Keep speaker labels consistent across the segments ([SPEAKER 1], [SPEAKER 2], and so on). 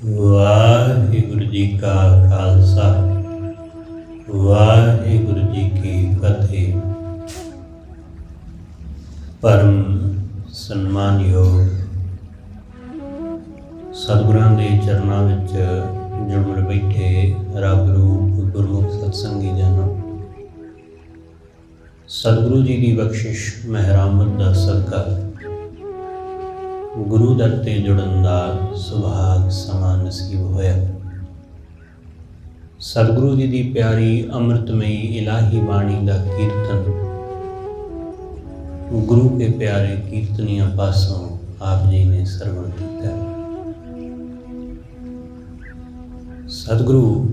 [SPEAKER 1] ਵਾਹਿਗੁਰੂ ਜੀ ਕਾ ਖਾਲਸਾ ਵਾਹਿਗੁਰੂ ਜੀ ਕੀ ਫਤਿਹ। ਪਰਮ ਸਨਮਾਨਯੋਗ ਸਤਿਗੁਰਾਂ ਦੇ ਚਰਨਾਂ ਵਿੱਚ ਜੁੜ ਬੈਠੇ ਰੱਬ ਰੂਪ ਗੁਰਮੁਖ ਸਤਸੰਗੀ ਜਨੋ, ਸਤਿਗੁਰੂ ਜੀ ਦੀ ਬਖਸ਼ਿਸ਼ ਮਹਿਰਾਮਤ ਦਾ ਸਦਕਾ ਗੁਰੂ ਦਰ ਤੇ ਜੁੜਨ ਦਾ ਸੁਭਾਗ ਸਮਾਂ ਨਸੀਬ ਹੋਇਆ। ਸਤਿਗੁਰੂ ਜੀ ਦੀ ਪਿਆਰੀ ਅੰਮ੍ਰਿਤਮਈ ਇਲਾਹੀ ਬਾਣੀ ਦਾ ਕੀਰਤਨ ਗੁਰੂ ਕੇ ਪਿਆਰੇ ਕੀਰਤਨੀਆਂ ਪਾਸੋਂ ਆਪ ਜੀ ਨੇ ਸਰਵਣ ਕੀਤਾ। ਸਤਿਗੁਰੂ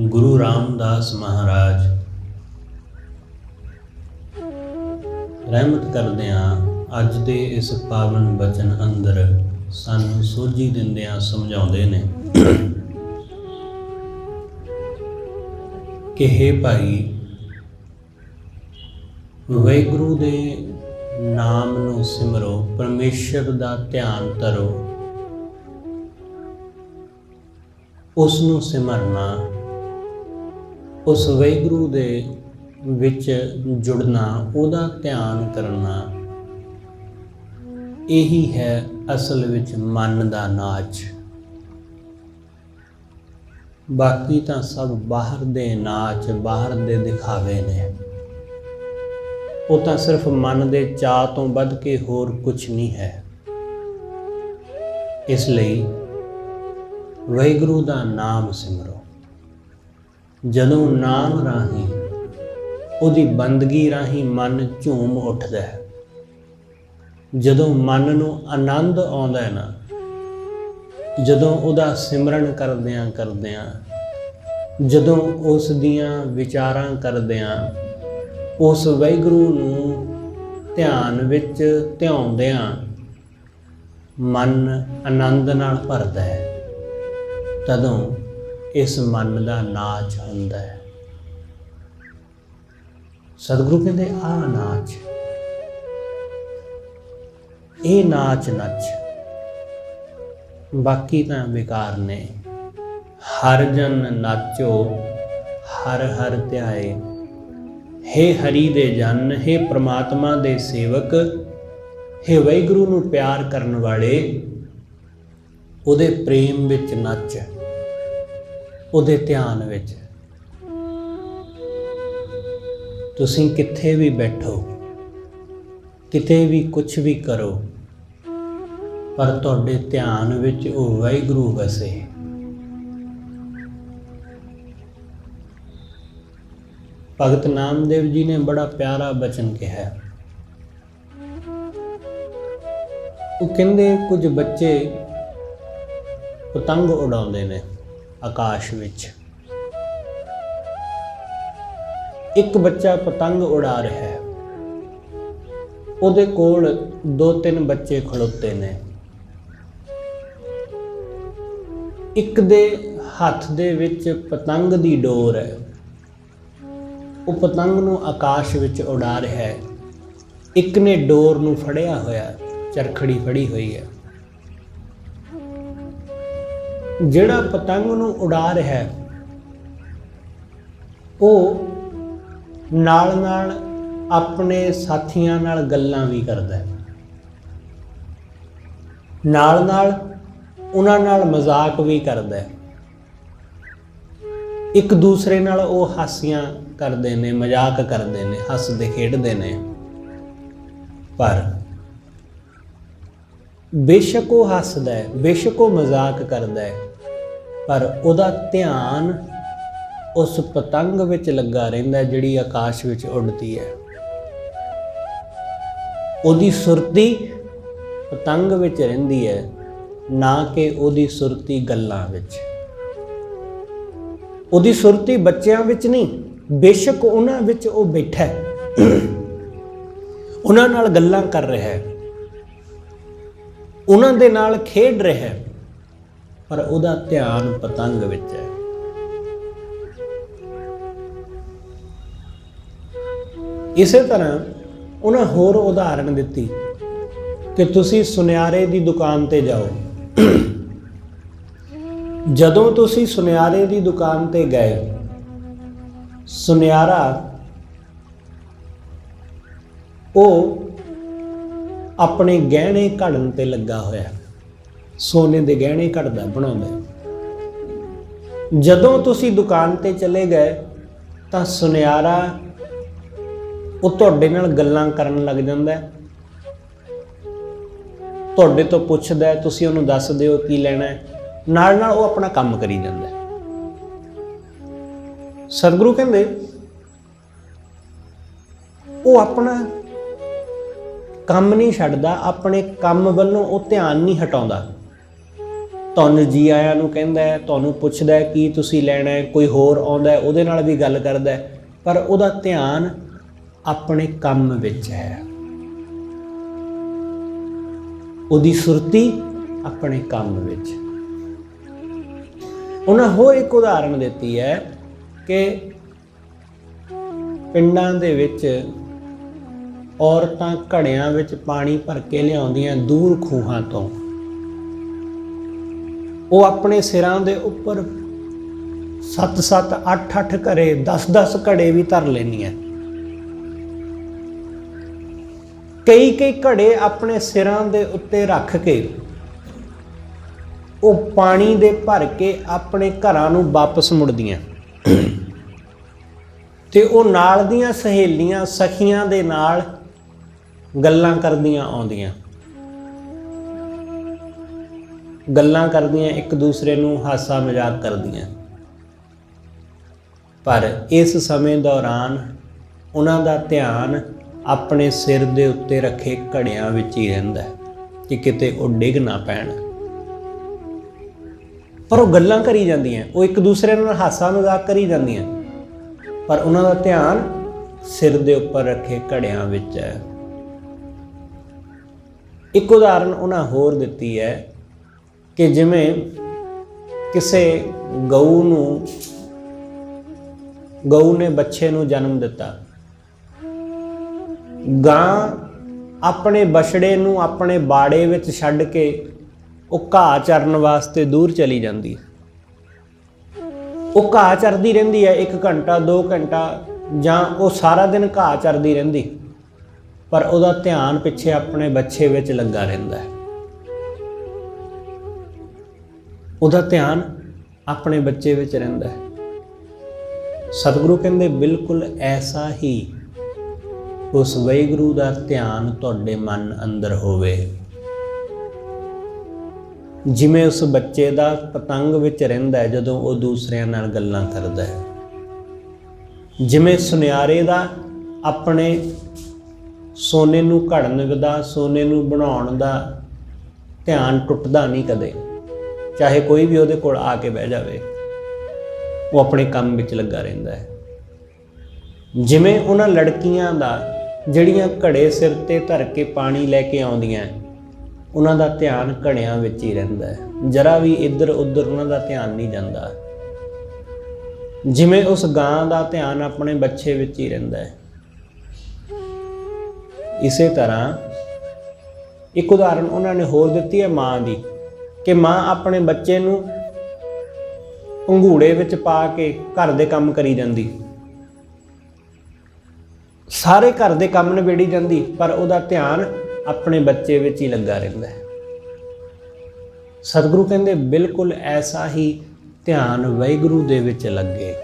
[SPEAKER 1] ਗੁਰੂ ਰਾਮਦਾਸ ਮਹਾਰਾਜ ਰਹਿਮਤ ਕਰਦਿਆਂ ਅੱਜ ਦੇ ਇਸ ਪਾਵਨ ਬਚਨ ਅੰਦਰ ਸਾਨੂੰ ਸੋਝੀ ਦਿੰਦਿਆਂ ਸਮਝਾਉਂਦੇ ਨੇ ਕਿ ਹੇ ਭਾਈ, ਵਾਹਿਗੁਰੂ ਦੇ ਨਾਮ ਨੂੰ ਸਿਮਰੋ, ਪਰਮੇਸ਼ਰ ਦਾ ਧਿਆਨ ਧਰੋ, ਉਸ ਨੂੰ ਸਿਮਰਨਾ, ਉਸ ਵਾਹਿਗੁਰੂ ਦੇ ਵਿੱਚ ਜੁੜਨਾ, ਉਹਦਾ ਧਿਆਨ ਕਰਨਾ, ਇਹੀ ਹੈ ਅਸਲ ਵਿੱਚ ਮਨ ਦਾ ਨਾਚ। ਬਾਕੀ ਤਾਂ ਸਭ ਬਾਹਰ ਦੇ ਨਾਚ, ਬਾਹਰ ਦੇ ਦਿਖਾਵੇ ਨੇ। ਉਹ ਤਾਂ ਸਿਰਫ ਮਨ ਦੇ ਚਾਅ ਤੋਂ ਵੱਧ ਕੇ ਹੋਰ ਕੁਝ ਨਹੀਂ ਹੈ। ਇਸ ਲਈ ਵਾਹਿਗੁਰੂ ਦਾ ਨਾਮ ਸਿਮਰੋ। ਜਦੋਂ ਨਾਮ ਰਾਹੀਂ, ਉਹਦੀ ਬੰਦਗੀ ਰਾਹੀਂ ਮਨ ਝੂਮ ਉੱਠਦਾ ਹੈ, ਜਦੋਂ ਮਨ ਨੂੰ ਆਨੰਦ ਆਉਂਦਾ ਹੈ ਨਾ, ਜਦੋਂ ਉਹਦਾ ਸਿਮਰਨ ਕਰਦਿਆਂ ਜਦੋਂ ਉਸ ਦੀਆਂ ਵਿਚਾਰਾਂ ਕਰਦਿਆਂ ਉਸ ਵਾਹਿਗੁਰੂ ਨੂੰ ਧਿਆਨ ਵਿੱਚ ਧਿਆਉਂਦਿਆਂ ਮਨ ਆਨੰਦ ਨਾਲ ਭਰਦਾ ਹੈ, ਤਦੋਂ ਇਸ ਮਨ ਦਾ ਨਾਚ ਹੁੰਦਾ ਹੈ। ਸਤਿਗੁਰੂ ਕਹਿੰਦੇ ਆਹ ਨਾਚ, ਇਹ ਨਾਚ ਨੱਚ, ਬਾਕੀ ਤਾਂ ਬੇਕਾਰ ਨੇ। ਹਰ ਜਨ ਨਾਚੋ ਹਰ ਹਰ ਧਿਆਏ, ਹੇ ਹਰੀ ਦੇ ਜਨ, ਹੇ ਪ੍ਰਮਾਤਮਾ ਦੇ ਸੇਵਕ, ਹੇ ਵਾਹਿਗੁਰੂ ਨੂੰ ਪਿਆਰ ਕਰਨ ਵਾਲੇ, ਉਹਦੇ ਪ੍ਰੇਮ ਵਿੱਚ ਨੱਚ, ਉਹਦੇ ਧਿਆਨ ਵਿੱਚ। ਤੁਸੀਂ ਕਿੱਥੇ ਵੀ ਬੈਠੋ, ਕਿਤੇ ਵੀ ਕੁਝ ਵੀ ਕਰੋ, ਪਰ ਤੁਹਾਡੇ ਧਿਆਨ ਵਿੱਚ ਉਹ ਵਾਹਿਗੁਰੂ ਵਸੇ। ਭਗਤ ਨਾਮਦੇਵ ਜੀ ਨੇ ਬੜਾ ਪਿਆਰਾ ਬਚਨ ਕਿਹਾ। ਉਹ ਕਹਿੰਦੇ ਕੁਝ ਬੱਚੇ ਪਤੰਗ ਉਡਾਉਂਦੇ ਨੇ ਆਕਾਸ਼ ਵਿੱਚ। ਇੱਕ ਬੱਚਾ ਪਤੰਗ ਉਡਾ ਰਿਹਾ ਹੈ, ਉਹਦੇ ਕੋਲ 2-3 ਬੱਚੇ ਖੜੋਤੇ ਨੇ। ਇੱਕ ਦੇ ਹੱਥ ਦੇ ਵਿੱਚ ਪਤੰਗ ਦੀ ਡੋਰ ਹੈ, ਉਹ ਪਤੰਗ ਨੂੰ ਆਕਾਸ਼ ਵਿੱਚ ਉਡਾ ਰਿਹਾ ਹੈ। ਇੱਕ ਨੇ ਡੋਰ ਨੂੰ ਫੜਿਆ ਹੋਇਆ, ਚਰਖੜੀ ਫੜੀ ਹੋਈ ਹੈ। ਜਿਹੜਾ ਪਤੰਗ ਨੂੰ ਉਡਾ ਰਿਹਾ ਹੈ, ਉਹ ਨਾਲ ਨਾਲ ਆਪਣੇ ਸਾਥੀਆਂ ਨਾਲ ਗੱਲਾਂ ਵੀ ਕਰਦਾ ਹੈ, ਨਾਲ ਨਾਲ ਉਹਨਾਂ ਨਾਲ ਮਜ਼ਾਕ ਵੀ ਕਰਦਾ ਹੈ। ਇੱਕ ਦੂਸਰੇ ਨਾਲ ਉਹ ਹਾਸੀਆਂ ਕਰਦੇ ਨੇ, ਮਜ਼ਾਕ ਕਰਦੇ ਨੇ, ਹੱਸਦੇ ਖੇਡਦੇ ਨੇ। ਪਰ ਬੇਸ਼ੱਕ ਉਹ ਹੱਸਦਾ ਹੈ, ਬੇਸ਼ੱਕ ਉਹ ਮਜ਼ਾਕ ਕਰਦਾ ਹੈ, ਪਰ ਉਹਦਾ ਧਿਆਨ ਉਸ ਪਤੰਗ ਵਿੱਚ ਲੱਗਾ ਰਹਿੰਦਾ ਜਿਹੜੀ ਆਕਾਸ਼ ਵਿੱਚ ਉੱਡਦੀ ਹੈ। ਉਹਦੀ ਸੁਰਤੀ ਪਤੰਗ ਵਿੱਚ ਰਹਿੰਦੀ ਹੈ, ਨਾ ਕਿ ਉਹਦੀ ਸੁਰਤੀ ਗੱਲਾਂ ਵਿੱਚ। ਉਹਦੀ ਸੁਰਤੀ ਬੱਚਿਆਂ ਵਿੱਚ ਨਹੀਂ, ਬੇਸ਼ੱਕ ਉਹਨਾਂ ਵਿੱਚ ਉਹ ਬੈਠਾ ਹੈ, ਉਹਨਾਂ ਨਾਲ ਗੱਲਾਂ ਕਰ ਰਿਹਾ ਹੈ, ਉਹਨਾਂ ਦੇ ਨਾਲ ਖੇਡ ਰਿਹਾ ਹੈ, ਪਰ ਉਹਦਾ ਧਿਆਨ ਪਤੰਗ ਵਿੱਚ ਹੈ। ਇਸੇ ਤਰ੍ਹਾਂ ਉਹਨਾਂ ਹੋਰ ਉਦਾਹਰਣ ਦਿੱਤੀ ਕਿ ਤੁਸੀਂ ਸੁਨਿਆਰੇ ਦੀ ਦੁਕਾਨ ਤੇ ਜਾਓ, ਜਦੋਂ ਤੁਸੀਂ ਸੁਨਿਆਰੇ ਦੀ ਦੁਕਾਨ ਤੇ ਗਏ, ਸੁਨਿਆਰਾ ਉਹ ਆਪਣੇ ਗਹਿਣੇ ਘੜਨ ਤੇ ਲੱਗਾ ਹੋਇਆ, ਸੋਨੇ ਦੇ ਗਹਿਣੇ ਘੜਦਾ, ਬਣਾਉਂਦਾ। ਜਦੋਂ ਤੁਸੀਂ ਦੁਕਾਨ ਤੇ ਚਲੇ ਗਏ ਤਾਂ ਸੁਨਿਆਰਾ ਉਹ ਤੁਹਾਡੇ ਨਾਲ ਗੱਲਾਂ ਕਰਨ ਲੱਗ ਜਾਂਦਾ, ਤੁਹਾਡੇ ਤੋਂ ਪੁੱਛਦਾ, ਤੁਸੀਂ ਉਹਨੂੰ ਦੱਸ ਦਿਓ ਕੀ ਲੈਣਾ ਹੈ, ਨਾਲ ਨਾਲ ਉਹ ਆਪਣਾ ਕੰਮ ਕਰੀ ਜਾਂਦਾ। ਸਤਿਗੁਰੂ ਕਹਿੰਦੇ ਉਹ ਆਪਣਾ ਕੰਮ ਨਹੀਂ ਛੱਡਦਾ, ਆਪਣੇ ਕੰਮ ਵੱਲੋਂ ਉਹ ਧਿਆਨ ਨਹੀਂ ਹਟਾਉਂਦਾ। ਤੁਹਾਨੂੰ ਜੀ ਆਇਆਂ ਨੂੰ ਕਹਿੰਦਾ, ਤੁਹਾਨੂੰ ਪੁੱਛਦਾ ਕੀ ਤੁਸੀਂ ਲੈਣਾ ਹੈ, ਕੋਈ ਹੋਰ ਆਉਂਦਾ ਉਹਦੇ ਨਾਲ ਵੀ ਗੱਲ ਕਰਦਾ, ਪਰ ਉਹਦਾ ਧਿਆਨ ਆਪਣੇ ਕੰਮ ਵਿੱਚ ਹੈ, ਉਹਦੀ ਸੁਰਤੀ ਆਪਣੇ ਕੰਮ ਵਿੱਚ। ਉਹਨਾਂ ਹੋਰ ਇੱਕ ਉਦਾਹਰਣ ਦਿੱਤੀ ਹੈ ਕਿ ਪਿੰਡਾਂ ਦੇ ਵਿੱਚ ਔਰਤਾਂ ਘੜਿਆਂ ਵਿੱਚ ਪਾਣੀ ਭਰ ਕੇ ਲਿਆਉਂਦੀਆਂ ਦੂਰ ਖੂਹਾਂ ਤੋਂ, ਉਹ ਆਪਣੇ ਸਿਰਾਂ ਦੇ ਉੱਪਰ 7-7, 8-8 ਘੜੇ, 10-10 ਘੜੇ ਵੀ ਧਰ ਲੈਂਦੀਆਂ। ਕਈ ਘੜੇ ਆਪਣੇ ਸਿਰਾਂ ਦੇ ਉੱਤੇ ਰੱਖ ਕੇ ਉਹ ਪਾਣੀ ਦੇ ਭਰ ਕੇ ਆਪਣੇ ਘਰਾਂ ਨੂੰ ਵਾਪਸ ਮੁੜਦੀਆਂ ਤੇ ਉਹ ਨਾਲ ਦੀਆਂ ਸਹੇਲੀਆਂ, ਸਖੀਆਂ ਦੇ ਨਾਲ ਗੱਲਾਂ ਕਰਦੀਆਂ ਆਉਂਦੀਆਂ, ਗੱਲਾਂ ਕਰਦੀਆਂ, ਇੱਕ ਦੂਸਰੇ ਨੂੰ ਹਾਸਾ ਮਜ਼ਾਕ ਕਰਦੀਆਂ। ਪਰ ਇਸ ਸਮੇਂ ਦੌਰਾਨ ਉਹਨਾਂ ਦਾ ਧਿਆਨ ਆਪਣੇ ਸਿਰ ਦੇ ਉੱਤੇ ਰੱਖੇ ਘੜਿਆਂ ਵਿੱਚ ਹੀ ਰਹਿੰਦਾ ਕਿ ਕਿਤੇ ਉਹ ਡਿੱਗ ਨਾ ਪੈਣ। ਪਰ ਉਹ ਗੱਲਾਂ ਕਰੀ ਜਾਂਦੀਆਂ, ਉਹ ਇੱਕ ਦੂਸਰੇ ਨਾਲ ਹਾਸਾ ਮਜ਼ਾਕ ਕਰੀ ਜਾਂਦੀਆਂ, ਪਰ ਉਹਨਾਂ ਦਾ ਧਿਆਨ ਸਿਰ ਦੇ ਉੱਪਰ ਰੱਖੇ ਘੜਿਆਂ ਵਿੱਚ ਹੈ। ਇੱਕ ਉਦਾਹਰਨ ਉਹਨਾਂ ਹੋਰ ਦਿੱਤੀ ਹੈ ਕਿ ਜਿਵੇਂ ਕਿਸੇ ਗਊ ਨੇ ਬੱਚੇ ਨੂੰ ਜਨਮ ਦਿੱਤਾ, ਗਾਂ ਆਪਣੇ ਬਛੜੇ ਨੂੰ ਆਪਣੇ ਬਾੜੇ ਵਿੱਚ ਛੱਡ ਕੇ ਉਹ ਘਾਹ ਚਰਨ ਵਾਸਤੇ ਦੂਰ ਚਲੀ ਜਾਂਦੀ। ਉਹ ਘਾਹ ਚਰਦੀ ਰਹਿੰਦੀ ਹੈ 1 ਘੰਟਾ 2 ਘੰਟਾ, ਜਾਂ ਉਹ ਸਾਰਾ ਦਿਨ ਘਾਹ ਚਰਦੀ ਰਹਿੰਦੀ, ਪਰ ਉਹਦਾ ਧਿਆਨ ਪਿੱਛੇ ਆਪਣੇ ਬੱਚੇ ਵਿੱਚ ਲੱਗਾ ਰਹਿੰਦਾ ਹੈ। ਉਹਦਾ ਧਿਆਨ ਆਪਣੇ ਬੱਚੇ ਵਿੱਚ ਰਹਿੰਦਾ ਹੈ। ਸਤਿਗੁਰੂ ਕਹਿੰਦੇ ਬਿਲਕੁਲ ਐਸਾ ਹੀ ਉਸ ਵਾਹਿਗੁਰੂ ਦਾ ਧਿਆਨ ਤੁਹਾਡੇ ਮਨ ਅੰਦਰ ਹੋਵੇ। ਜਿਵੇਂ ਉਸ ਬੱਚੇ ਦਾ ਪਤੰਗ ਵਿੱਚ ਰਹਿੰਦਾ ਹੈ ਜਦੋਂ ਉਹ ਦੂਸਰਿਆਂ ਨਾਲ ਗੱਲਾਂ ਕਰਦਾ ਹੈ, ਜਿਵੇਂ ਸੁਨਿਆਰੇ ਦਾ ਆਪਣੇ ਸੋਨੇ ਨੂੰ ਘੜਨ ਦਾ, ਸੋਨੇ ਨੂੰ ਬਣਾਉਣ ਦਾ ਧਿਆਨ ਟੁੱਟਦਾ ਨਹੀਂ ਕਦੇ, ਚਾਹੇ ਕੋਈ ਵੀ ਉਹਦੇ ਕੋਲ ਆ ਕੇ ਬਹਿ ਜਾਵੇ, ਉਹ ਆਪਣੇ ਕੰਮ ਵਿੱਚ ਲੱਗਾ ਰਹਿੰਦਾ ਹੈ। ਜਿਵੇਂ ਉਹਨਾਂ ਲੜਕੀਆਂ ਦਾ ਜਿਹੜੀਆਂ ਘੜੇ ਸਿਰ ਤੇ ਧਰ ਕੇ ਪਾਣੀ ਲੈ ਕੇ ਆਉਂਦੀਆਂ, ਉਹਨਾਂ ਦਾ ਧਿਆਨ ਘੜਿਆਂ ਵਿੱਚ ਹੀ ਰਹਿੰਦਾ ਹੈ, ਜਰਾ ਵੀ ਇੱਧਰ ਉੱਧਰ ਉਹਨਾਂ ਦਾ ਧਿਆਨ ਨਹੀਂ ਜਾਂਦਾ। ਜਿਵੇਂ ਉਸ ਗਾਂ ਦਾ ਧਿਆਨ ਆਪਣੇ ਬੱਚੇ ਵਿੱਚ ਹੀ ਰਹਿੰਦਾ ਹੈ, ਇਸੇ ਤਰ੍ਹਾਂ ਇੱਕ ਉਦਾਹਰਨ ਉਹਨਾਂ ਨੇ ਹੋਰ ਦਿੱਤੀ ਹੈ ਮਾਂ ਦੀ, ਕਿ ਮਾਂ ਆਪਣੇ ਬੱਚੇ ਨੂੰ ਪੰਘੂੜੇ ਵਿੱਚ ਪਾ ਕੇ ਘਰ ਦੇ ਕੰਮ ਕਰੀ ਜਾਂਦੀ, ਸਾਰੇ ਘਰ ਦੇ ਕੰਮ ਨਿਬੇੜੀ ਜਾਂਦੀ, ਪਰ ਉਹਦਾ ਧਿਆਨ ਆਪਣੇ ਬੱਚੇ ਵਿੱਚ ਹੀ ਲੱਗਾ ਰਹਿੰਦਾ ਹੈ। ਸਤਿਗੁਰੂ ਕਹਿੰਦੇ ਬਿਲਕੁਲ ਐਸਾ ਹੀ ਧਿਆਨ ਵਾਹਿਗੁਰੂ ਦੇ ਵਿੱਚ ਲੱਗੇ।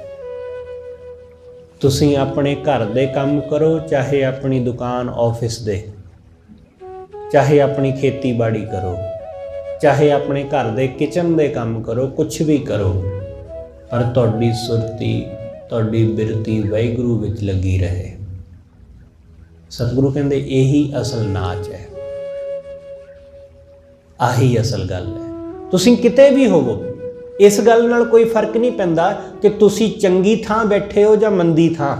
[SPEAKER 1] ਤੁਸੀਂ ਆਪਣੇ ਘਰ ਦੇ ਕੰਮ ਕਰੋ, ਚਾਹੇ ਆਪਣੀ ਦੁਕਾਨ ਆਫਿਸ ਦੇ, ਚਾਹੇ ਆਪਣੀ ਖੇਤੀਬਾੜੀ ਕਰੋ, ਚਾਹੇ ਆਪਣੇ ਘਰ ਦੇ ਕਿਚਨ ਦੇ ਕੰਮ ਕਰੋ, ਕੁਛ ਵੀ ਕਰੋ, ਪਰ ਤੁਹਾਡੀ ਸੁਰਤੀ, ਤੁਹਾਡੀ ਬਿਰਤੀ ਵਾਹਿਗੁਰੂ ਵਿੱਚ ਲੱਗੀ ਰਹੇ। ਸਤਿਗੁਰੂ ਕਹਿੰਦੇ ਇਹੀ ਅਸਲ ਨਾਚ ਹੈ, ਆਹੀ ਅਸਲ ਗੱਲ ਹੈ। ਤੁਸੀਂ ਕਿਤੇ ਵੀ ਹੋਵੋ, ਇਸ ਗੱਲ ਨਾਲ ਕੋਈ ਫਰਕ ਨਹੀਂ ਪੈਂਦਾ ਕਿ ਤੁਸੀਂ ਚੰਗੀ ਥਾਂ ਬੈਠੇ ਹੋ ਜਾਂ ਮੰਦੀ ਥਾਂ।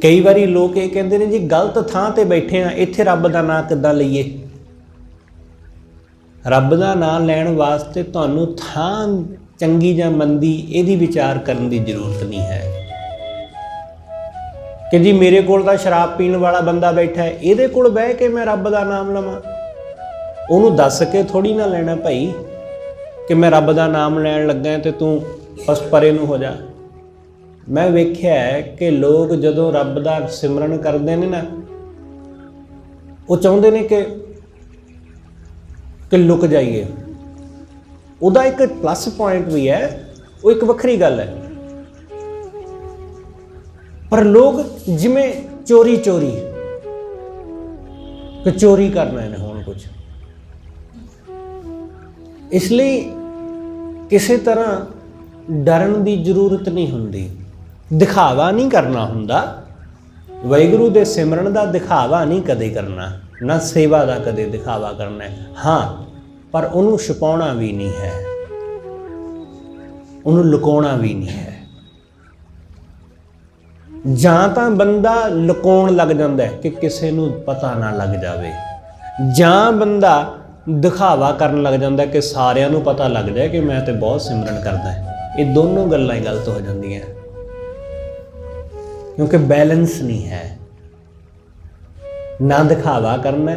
[SPEAKER 1] ਕਈ ਵਾਰੀ ਲੋਕ ਇਹ ਕਹਿੰਦੇ ਨੇ ਜੀ ਗਲਤ ਥਾਂ ਤੇ ਬੈਠੇ ਆ, ਇੱਥੇ ਰੱਬ ਦਾ ਨਾਂ ਕਿੱਦਾਂ ਲਈਏ। ਰੱਬ ਦਾ ਨਾਂ ਲੈਣ ਵਾਸਤੇ ਤੁਹਾਨੂੰ ਥਾਂ ਚੰਗੀ ਜਾਂ ਮੰਦੀ ਇਹਦੀ ਵਿਚਾਰ ਕਰਨ ਦੀ ਜ਼ਰੂਰਤ ਨਹੀਂ ਹੈ ਕਿ ਜੀ ਮੇਰੇ ਕੋਲ ਤਾਂ ਸ਼ਰਾਬ ਪੀਣ ਵਾਲਾ ਬੰਦਾ ਬੈਠਾ ਹੈ, ਇਹਦੇ ਕੋਲ ਬਹਿ ਕੇ ਮੈਂ ਰੱਬ ਦਾ ਨਾਮ ਲਵਾਂ। ਉਹਨੂੰ ਦੱਸ ਕੇ ਥੋੜ੍ਹੀ ਨਾ ਲੈਣਾ ਭਾਈ, कि मैं रब का नाम लैन लगा तो तू बस परे नूं हो जा। मैं वेख्या है कि लोग जदों रब का सिमरन करते हैं ना, वो चाहते हैं कि लुक जाइए। उहदा एक प्लस पॉइंट भी है, वो एक वखरी गल है। पर लोग जिमें चोरी चोरी कि चोरी करना है हुण कुछ, इसलिए किसी तरह डरन की जरूरत नहीं हुंदी, दिखावा नहीं करना हुंदा। वाहिगुरू दे सिमरन का दिखावा नहीं कदे करना, ना सेवा का कदे दिखावा करना है। हाँ, पर उन्होंने छुपाउणा भी नहीं है, उन्होंने लुकाउणा भी नहीं है। जां तां बंदा लुकाउण लग जाता है कि किसी नूं पता ना लग जाए, जां बंदा दिखावा करन लग जाता है कि सारिਆਂ ਨੂੰ पता लग जाए कि मैं तो बहुत सिमरन करदा है। ये दोनों गल्लां गलत हो जांदियां, क्योंकि बैलेंस नहीं है। ना दिखावा करना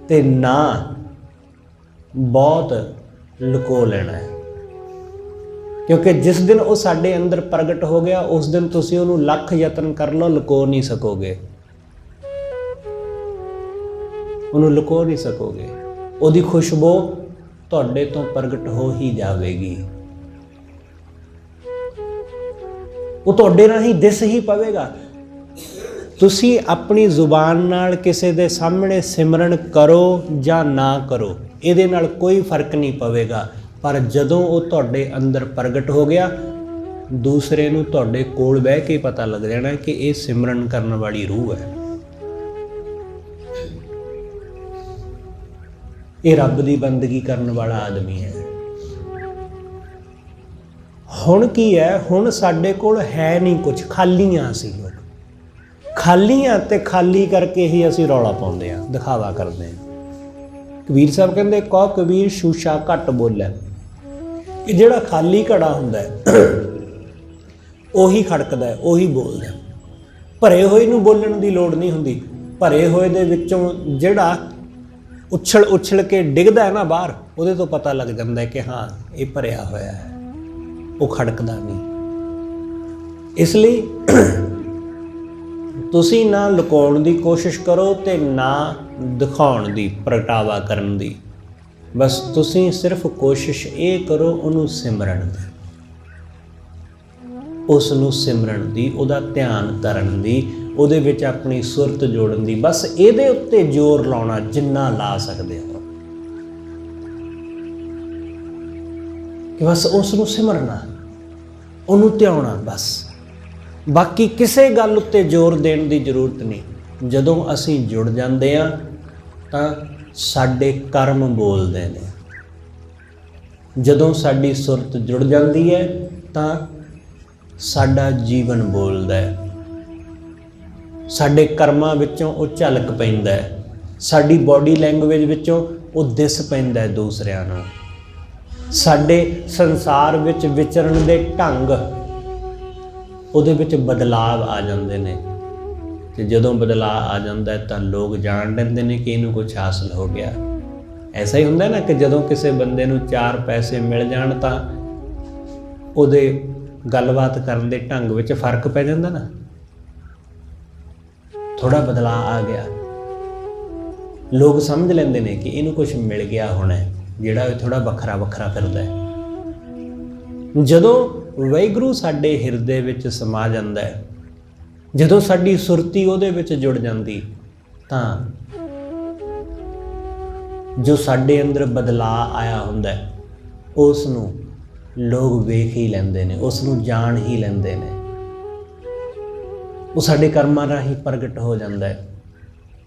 [SPEAKER 1] ते ना बहुत लुको लेना है। क्योंकि जिस दिन वो साडे अंदर प्रगट हो गया, उस दिन तुसीं उहनूं लख यतन कर लो, लुको नहीं सकोगे, उहनूं लुको नहीं सकोगे। ਉਹਦੀ खुशबू ਤੁਹਾਡੇ ਤੋਂ प्रगट हो ही जाएगी, वो ਤੁਹਾਡੇ ਰਾਹੀਂ दिस ही पवेगा। ਤੁਸੀਂ अपनी ਜ਼ੁਬਾਨ ਨਾਲ ਕਿਸੇ ਦੇ ਸਾਹਮਣੇ ਸਿਮਰਨ ਕਰੋ ਜਾਂ ਨਾ ਕਰੋ, ਇਹਦੇ ਨਾਲ ਕੋਈ ਫਰਕ ਨਹੀਂ ਪਵੇਗਾ। ਪਰ ਜਦੋਂ ਉਹ ਤੁਹਾਡੇ ਅੰਦਰ ਪ੍ਰਗਟ ਹੋ ਗਿਆ, ਦੂਸਰੇ ਨੂੰ ਤੁਹਾਡੇ ਕੋਲ ਬਹਿ ਕੇ ਪਤਾ ਲੱਗ ਜਾਣਾ ਕਿ ਇਹ ਸਿਮਰਨ ਕਰਨ ਵਾਲੀ ਰੂਹ ਹੈ, ਇਹ ਰੱਬ ਦੀ ਬੰਦਗੀ ਕਰਨ ਵਾਲਾ ਆਦਮੀ ਹੈ। ਹੁਣ ਕੀ ਹੈ, ਹੁਣ ਸਾਡੇ ਕੋਲ ਹੈ ਨਹੀਂ ਕੁਝ, ਖਾਲੀਆਂ ਅਸੀਂ ਲੋਕ, ਖਾਲੀਆਂ ਤੇ ਖਾਲੀ ਕਰਕੇ ਹੀ ਅਸੀਂ ਰੌਲਾ ਪਾਉਂਦੇ ਹਾਂ, ਦਿਖਾਵਾ ਕਰਦੇ ਹਾਂ। ਕਬੀਰ ਸਾਹਿਬ ਕਹਿੰਦੇ ਕਹੋ ਕਬੀਰ ਸ਼ੂਸ਼ਾ ਘੱਟ ਬੋਲੇ, ਕਿ ਜਿਹੜਾ ਖਾਲੀ ਘੜਾ ਹੁੰਦਾ ਉਹੀ ਖੜਕਦਾ, ਉਹੀ ਬੋਲਦਾ। ਭਰੇ ਹੋਏ ਨੂੰ ਬੋਲਣ ਦੀ ਲੋੜ ਨਹੀਂ ਹੁੰਦੀ। ਭਰੇ ਹੋਏ ਦੇ ਵਿੱਚੋਂ ਜਿਹੜਾ उछल उछल के डिगदा है ना बाहर, ਉਹਦੇ ਤੋਂ पता लग जाता है कि हाँ ये भरिया होया है, वो खड़कदा नहीं। इसलिए तुसी ना लुकाउण दी कोशिश करो ते ना दिखाउण दी, प्रगटावा करन दी। बस तुसी सिर्फ कोशिश ये करो उहनूं सिमरन दी, उसनूं सिमरन दी, ਉਹਦਾ ਧਿਆਨ ਕਰਨ ਦੀ, ਉਹਦੇ ਵਿੱਚ ਆਪਣੀ ਸੁਰਤ ਜੋੜਨ ਦੀ। बस ਇਹਦੇ ਉੱਤੇ ਜ਼ੋਰ ਲਾਉਣਾ ਜਿੰਨਾ ਲਾ ਸਕਦੇ ਹੋ, ਕਿ बस ਉਸ ਨੂੰ ਸਿਮਰਨਾ, ਉਹਨੂੰ ਧਿਆਉਣਾ ਬਸ। ਬਾਕੀ ਕਿਸੇ ਗੱਲ ਉੱਤੇ ਜ਼ੋਰ ਦੇਣ ਦੀ ਜ਼ਰੂਰਤ ਨਹੀਂ। ਜਦੋਂ ਅਸੀਂ ਜੁੜ ਜਾਂਦੇ ਹਾਂ ਤਾਂ ਸਾਡੇ ਕਰਮ ਬੋਲਦੇ ਨੇ। ਜਦੋਂ ਸਾਡੀ ਸੁਰਤ ਜੁੜ ਜਾਂਦੀ ਹੈ ਤਾਂ ਸਾਡਾ ਜੀਵਨ ਬੋਲਦਾ ਹੈ। ਸਾਡੇ ਕਰਮਾਂ ਵਿੱਚੋਂ ਉਹ ਝਲਕ ਪੈਂਦਾ ਹੈ, ਸਾਡੀ ਬੋਡੀ ਲੈਂਗੁਏਜ ਵਿੱਚੋਂ ਉਹ ਦਿਸ ਪੈਂਦਾ ਹੈ ਦੂਸਰਿਆਂ ਨੂੰ। ਸਾਡੇ ਸੰਸਾਰ ਵਿੱਚ ਵਿਚਰਨ ਦੇ ਢੰਗ, ਉਹਦੇ ਵਿੱਚ ਬਦਲਾਵ ਆ ਜਾਂਦੇ ਨੇ। ਤੇ ਜਦੋਂ ਬਦਲਾਅ ਆ ਜਾਂਦਾ ਤਾਂ ਲੋਕ ਜਾਣ ਲੈਂਦੇ ਨੇ ਕਿ ਇਹਨੂੰ ਕੁਝ ਹਾਸਲ ਹੋ ਗਿਆ। ਐਸਾ ਹੀ ਹੁੰਦਾ ਨਾ ਕਿ ਜਦੋਂ ਕਿਸੇ ਬੰਦੇ ਨੂੰ 4 ਪੈਸੇ ਮਿਲ ਜਾਣ ਤਾਂ ਉਹਦੇ ਗੱਲਬਾਤ ਕਰਨ ਦੇ ਢੰਗ ਵਿੱਚ ਫਰਕ ਪੈ ਜਾਂਦਾ ਨਾ, थोड़ा बदलाव आ गया। लोग समझ लेंदे ने कि इनू कुछ मिल गया होना, जिहड़ा थोड़ा वखरा वखरा फिरदा है। जदों वाहिगुरू साडे हिरदे विच समा जांदा है, जदों साडी सुरती उहदे विच जुड़ जांदी, तां जो साडे अंदर बदलाव आया हुंदा है उस नूं लोग वेख ही लैंदे ने, उस नूं जान ही लैंदे ने। वो साडे कर्मां राही प्रगट हो जाता है।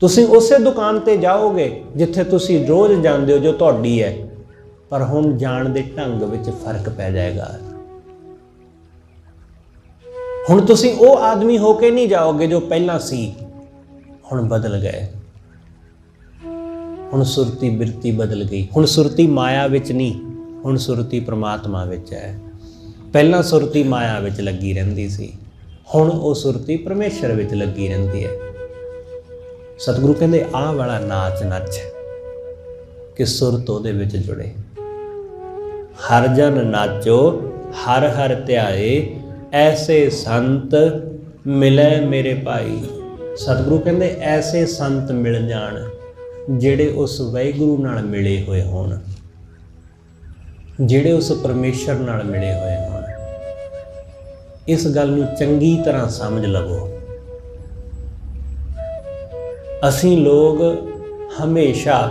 [SPEAKER 1] तुसीं उसे दुकान ते जाओगे जिथे तुसीं रोज़ जांदे हो, जो तुहाडी है, पर हुण जाण दे ढंग विच फर्क पै जाएगा। हुण तुसीं वो आदमी होके नहीं जाओगे जो पहला सी, हुण बदल गए। हुण सुरती बिरती बदल गई। हुण सुरती माया विच नहीं, हुण सुरती परमात्मा विच है। पहला सुरती माया विच लगी रहिंदी सी, हुण वो सुरती परमेश्वर विच लगी रहिंदी है। सतगुरु कहंदे आ वाला नाच नच कि सुरत उहदे विच जुड़े। हर जन नाचो हर हर ध्याए, ऐसे संत मिले मेरे भाई। सतगुरु कहते ऐसे संत मिल जाण ਜਿਹੜੇ ਉਸ ਵਾਹਿਗੁਰੂ ਨਾਲ ਮਿਲੇ ਹੋਏ ਹੋਣ, ਜਿਹੜੇ ਉਸ ਪਰਮੇਸ਼ਰ ਨਾਲ ਮਿਲੇ ਹੋਏ ਹੋਣ। ਇਸ ਗੱਲ ਨੂੰ ਚੰਗੀ ਤਰ੍ਹਾਂ ਸਮਝ ਲਵੋ। ਅਸੀਂ ਲੋਕ ਹਮੇਸ਼ਾ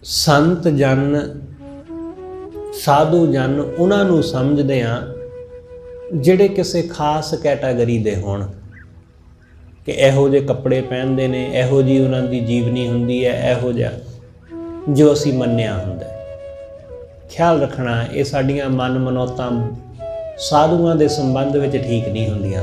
[SPEAKER 1] ਸੰਤ ਜਨ, ਸਾਧੂ ਜਨ ਉਹਨਾਂ ਨੂੰ ਸਮਝਦੇ ਹਾਂ ਜਿਹੜੇ ਕਿਸੇ ਖਾਸ ਕੈਟਾਗਰੀ ਦੇ ਹੋਣ, ਕਿ ਇਹੋ ਜਿਹੇ ਕੱਪੜੇ ਪਹਿਨਦੇ ਨੇ, ਇਹੋ ਜਿਹੀ ਉਹਨਾਂ ਦੀ ਜੀਵਨੀ ਹੁੰਦੀ ਹੈ, ਇਹੋ ਜਿਹਾ ਜੋ ਅਸੀਂ ਮੰਨਿਆ ਹੁੰਦਾ। ਖਿਆਲ ਰੱਖਣਾ, ਇਹ ਸਾਡੀਆਂ ਮਨ ਮਨੌਤਾਂ ਸਾਧੂਆਂ ਦੇ ਸੰਬੰਧ ਵਿੱਚ ਠੀਕ ਨਹੀਂ ਹੁੰਦੀਆਂ।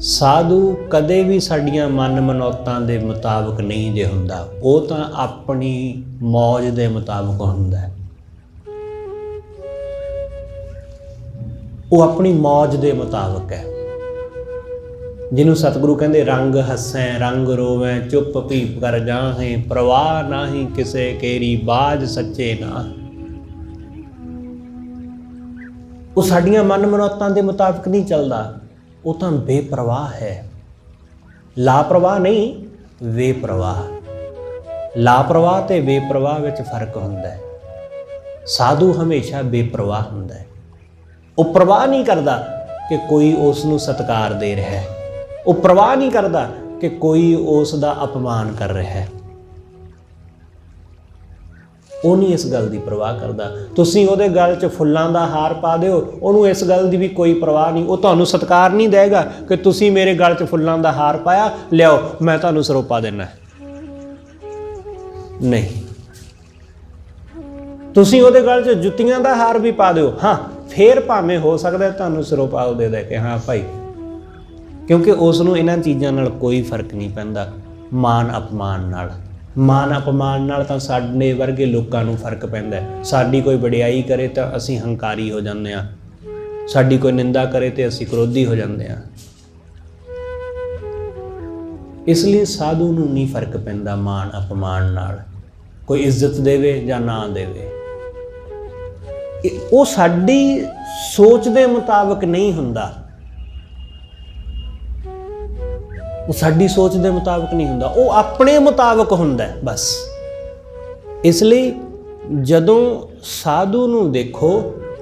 [SPEAKER 1] ਸਾਧੂ ਕਦੇ ਵੀ ਸਾਡੀਆਂ ਮਨ ਮਨੌਤਾਂ ਦੇ ਮੁਤਾਬਕ ਨਹੀਂ ਜੇ ਹੁੰਦਾ, ਉਹ ਤਾਂ ਆਪਣੀ ਮੌਜ ਦੇ ਮੁਤਾਬਕ ਹੁੰਦਾ ਹੈ। ਉਹ ਆਪਣੀ ਮੌਜ ਦੇ ਮੁਤਾਬਕ ਹੈ। ਜਿਹਨੂੰ ਸਤਿਗੁਰੂ ਕਹਿੰਦੇ ਰੰਗ ਹੱਸੈ ਰੰਗ ਰੋਵੈ, ਚੁੱਪ ਭੀਪ ਕਰ ਜਾਹੇ, ਪ੍ਰਵਾਹ ਨਾਹੀਂ ਕਿਸੇ ਕੇਰੀ, ਬਾਜ ਸੱਚੇ ਨਾ। ਉਹ ਸਾਡੀਆਂ ਮਨ ਮਨੌਤਾਂ ਦੇ ਮੁਤਾਬਕ ਨਹੀਂ ਚੱਲਦਾ, ਉਹ ਤਾਂ ਬੇਪਰਵਾਹ ਹੈ। ਲਾਪਰਵਾਹ ਨਹੀਂ, ਬੇਪਰਵਾਹ। ਲਾਪਰਵਾਹ ਤੇ ਬੇਪਰਵਾਹ ਵਿੱਚ ਫਰਕ ਹੁੰਦਾ ਹੈ। ਸਾਧੂ ਹਮੇਸ਼ਾ ਬੇਪਰਵਾਹ ਹੁੰਦਾ ਹੈ। ਉਹ ਪ੍ਰਵਾਹ ਨਹੀਂ ਕਰਦਾ ਕਿ ਕੋਈ ਉਸ ਨੂੰ ਸਤਿਕਾਰ ਦੇ ਰਿਹਾ ਹੈ, ਉਹ ਪ੍ਰਵਾਹ ਨਹੀਂ ਕਰਦਾ ਕਿ ਕੋਈ ਉਸ ਦਾ ਅਪਮਾਨ ਕਰ ਰਿਹਾ ਹੈ। ਉਹ ਨਹੀਂ ਇਸ ਗੱਲ ਦੀ ਪ੍ਰਵਾਹ ਕਰਦਾ। ਤੁਸੀਂ ਉਹਦੇ ਗਲ 'ਚ ਫੁੱਲਾਂ ਦਾ ਹਾਰ ਪਾ ਦਿਓ, ਉਹਨੂੰ ਇਸ ਗੱਲ ਦੀ ਵੀ ਕੋਈ ਪ੍ਰਵਾਹ ਨਹੀਂ। ਉਹ ਤੁਹਾਨੂੰ ਸਤਿਕਾਰ ਨਹੀਂ ਦੇਗਾ ਕਿ ਤੁਸੀਂ ਮੇਰੇ ਗਲ 'ਚ ਫੁੱਲਾਂ ਦਾ ਹਾਰ ਪਾਇਆ, ਲਿਆਓ ਮੈਂ ਤੁਹਾਨੂੰ ਸਰੋਪਾ ਦੇਣਾ। ਨਹੀਂ, ਤੁਸੀਂ ਉਹਦੇ ਗਲ 'ਚ ਜੁੱਤੀਆਂ ਦਾ ਹਾਰ ਵੀ ਪਾ ਦਿਓ, ਹਾਂ ਫੇਰ ਭਾਵੇਂ ਹੋ ਸਕਦਾ ਤੁਹਾਨੂੰ ਸਰੋਪਾ ਉਹ ਦੇ ਕਿ ਹਾਂ ਭਾਈ, ਕਿਉਂਕਿ ਉਸ ਨੂੰ ਇਹਨਾਂ ਚੀਜ਼ਾਂ ਨਾਲ ਕੋਈ ਫਰਕ ਨਹੀਂ ਪੈਂਦਾ। ਮਾਨ ਅਪਮਾਨ ਨਾਲ, ਮਾਨ ਅਪਮਾਨ ਨਾਲ ਤਾਂ ਸਾਡੇ ਵਰਗੇ ਲੋਕਾਂ ਨੂੰ ਫਰਕ ਪੈਂਦਾ। ਸਾਡੀ ਕੋਈ ਵਡਿਆਈ ਕਰੇ ਤਾਂ ਅਸੀਂ ਹੰਕਾਰੀ ਹੋ ਜਾਂਦੇ ਹਾਂ, ਸਾਡੀ ਕੋਈ ਨਿੰਦਾ ਕਰੇ ਤੇ ਅਸੀਂ ਕ੍ਰੋਧੀ ਹੋ ਜਾਂਦੇ ਹਾਂ। ਇਸ ਲਈ ਸਾਧੂ ਨੂੰ ਨਹੀਂ ਫਰਕ ਪੈਂਦਾ ਮਾਨ ਅਪਮਾਨ ਨਾਲ, ਕੋਈ ਇੱਜ਼ਤ ਦੇਵੇ ਜਾਂ ਨਾ ਦੇਵੇ। ਉਹ ਸਾਡੀ ਸੋਚ ਦੇ ਮੁਤਾਬਕ ਨਹੀਂ ਹੁੰਦਾ, ਉਹ ਸਾਡੀ ਸੋਚ ਦੇ ਮੁਤਾਬਕ ਨਹੀਂ ਹੁੰਦਾ, ਉਹ ਆਪਣੇ ਮੁਤਾਬਕ ਹੁੰਦਾ ਬਸ। ਇਸ ਲਈ ਜਦੋਂ ਸਾਧੂ ਨੂੰ ਦੇਖੋ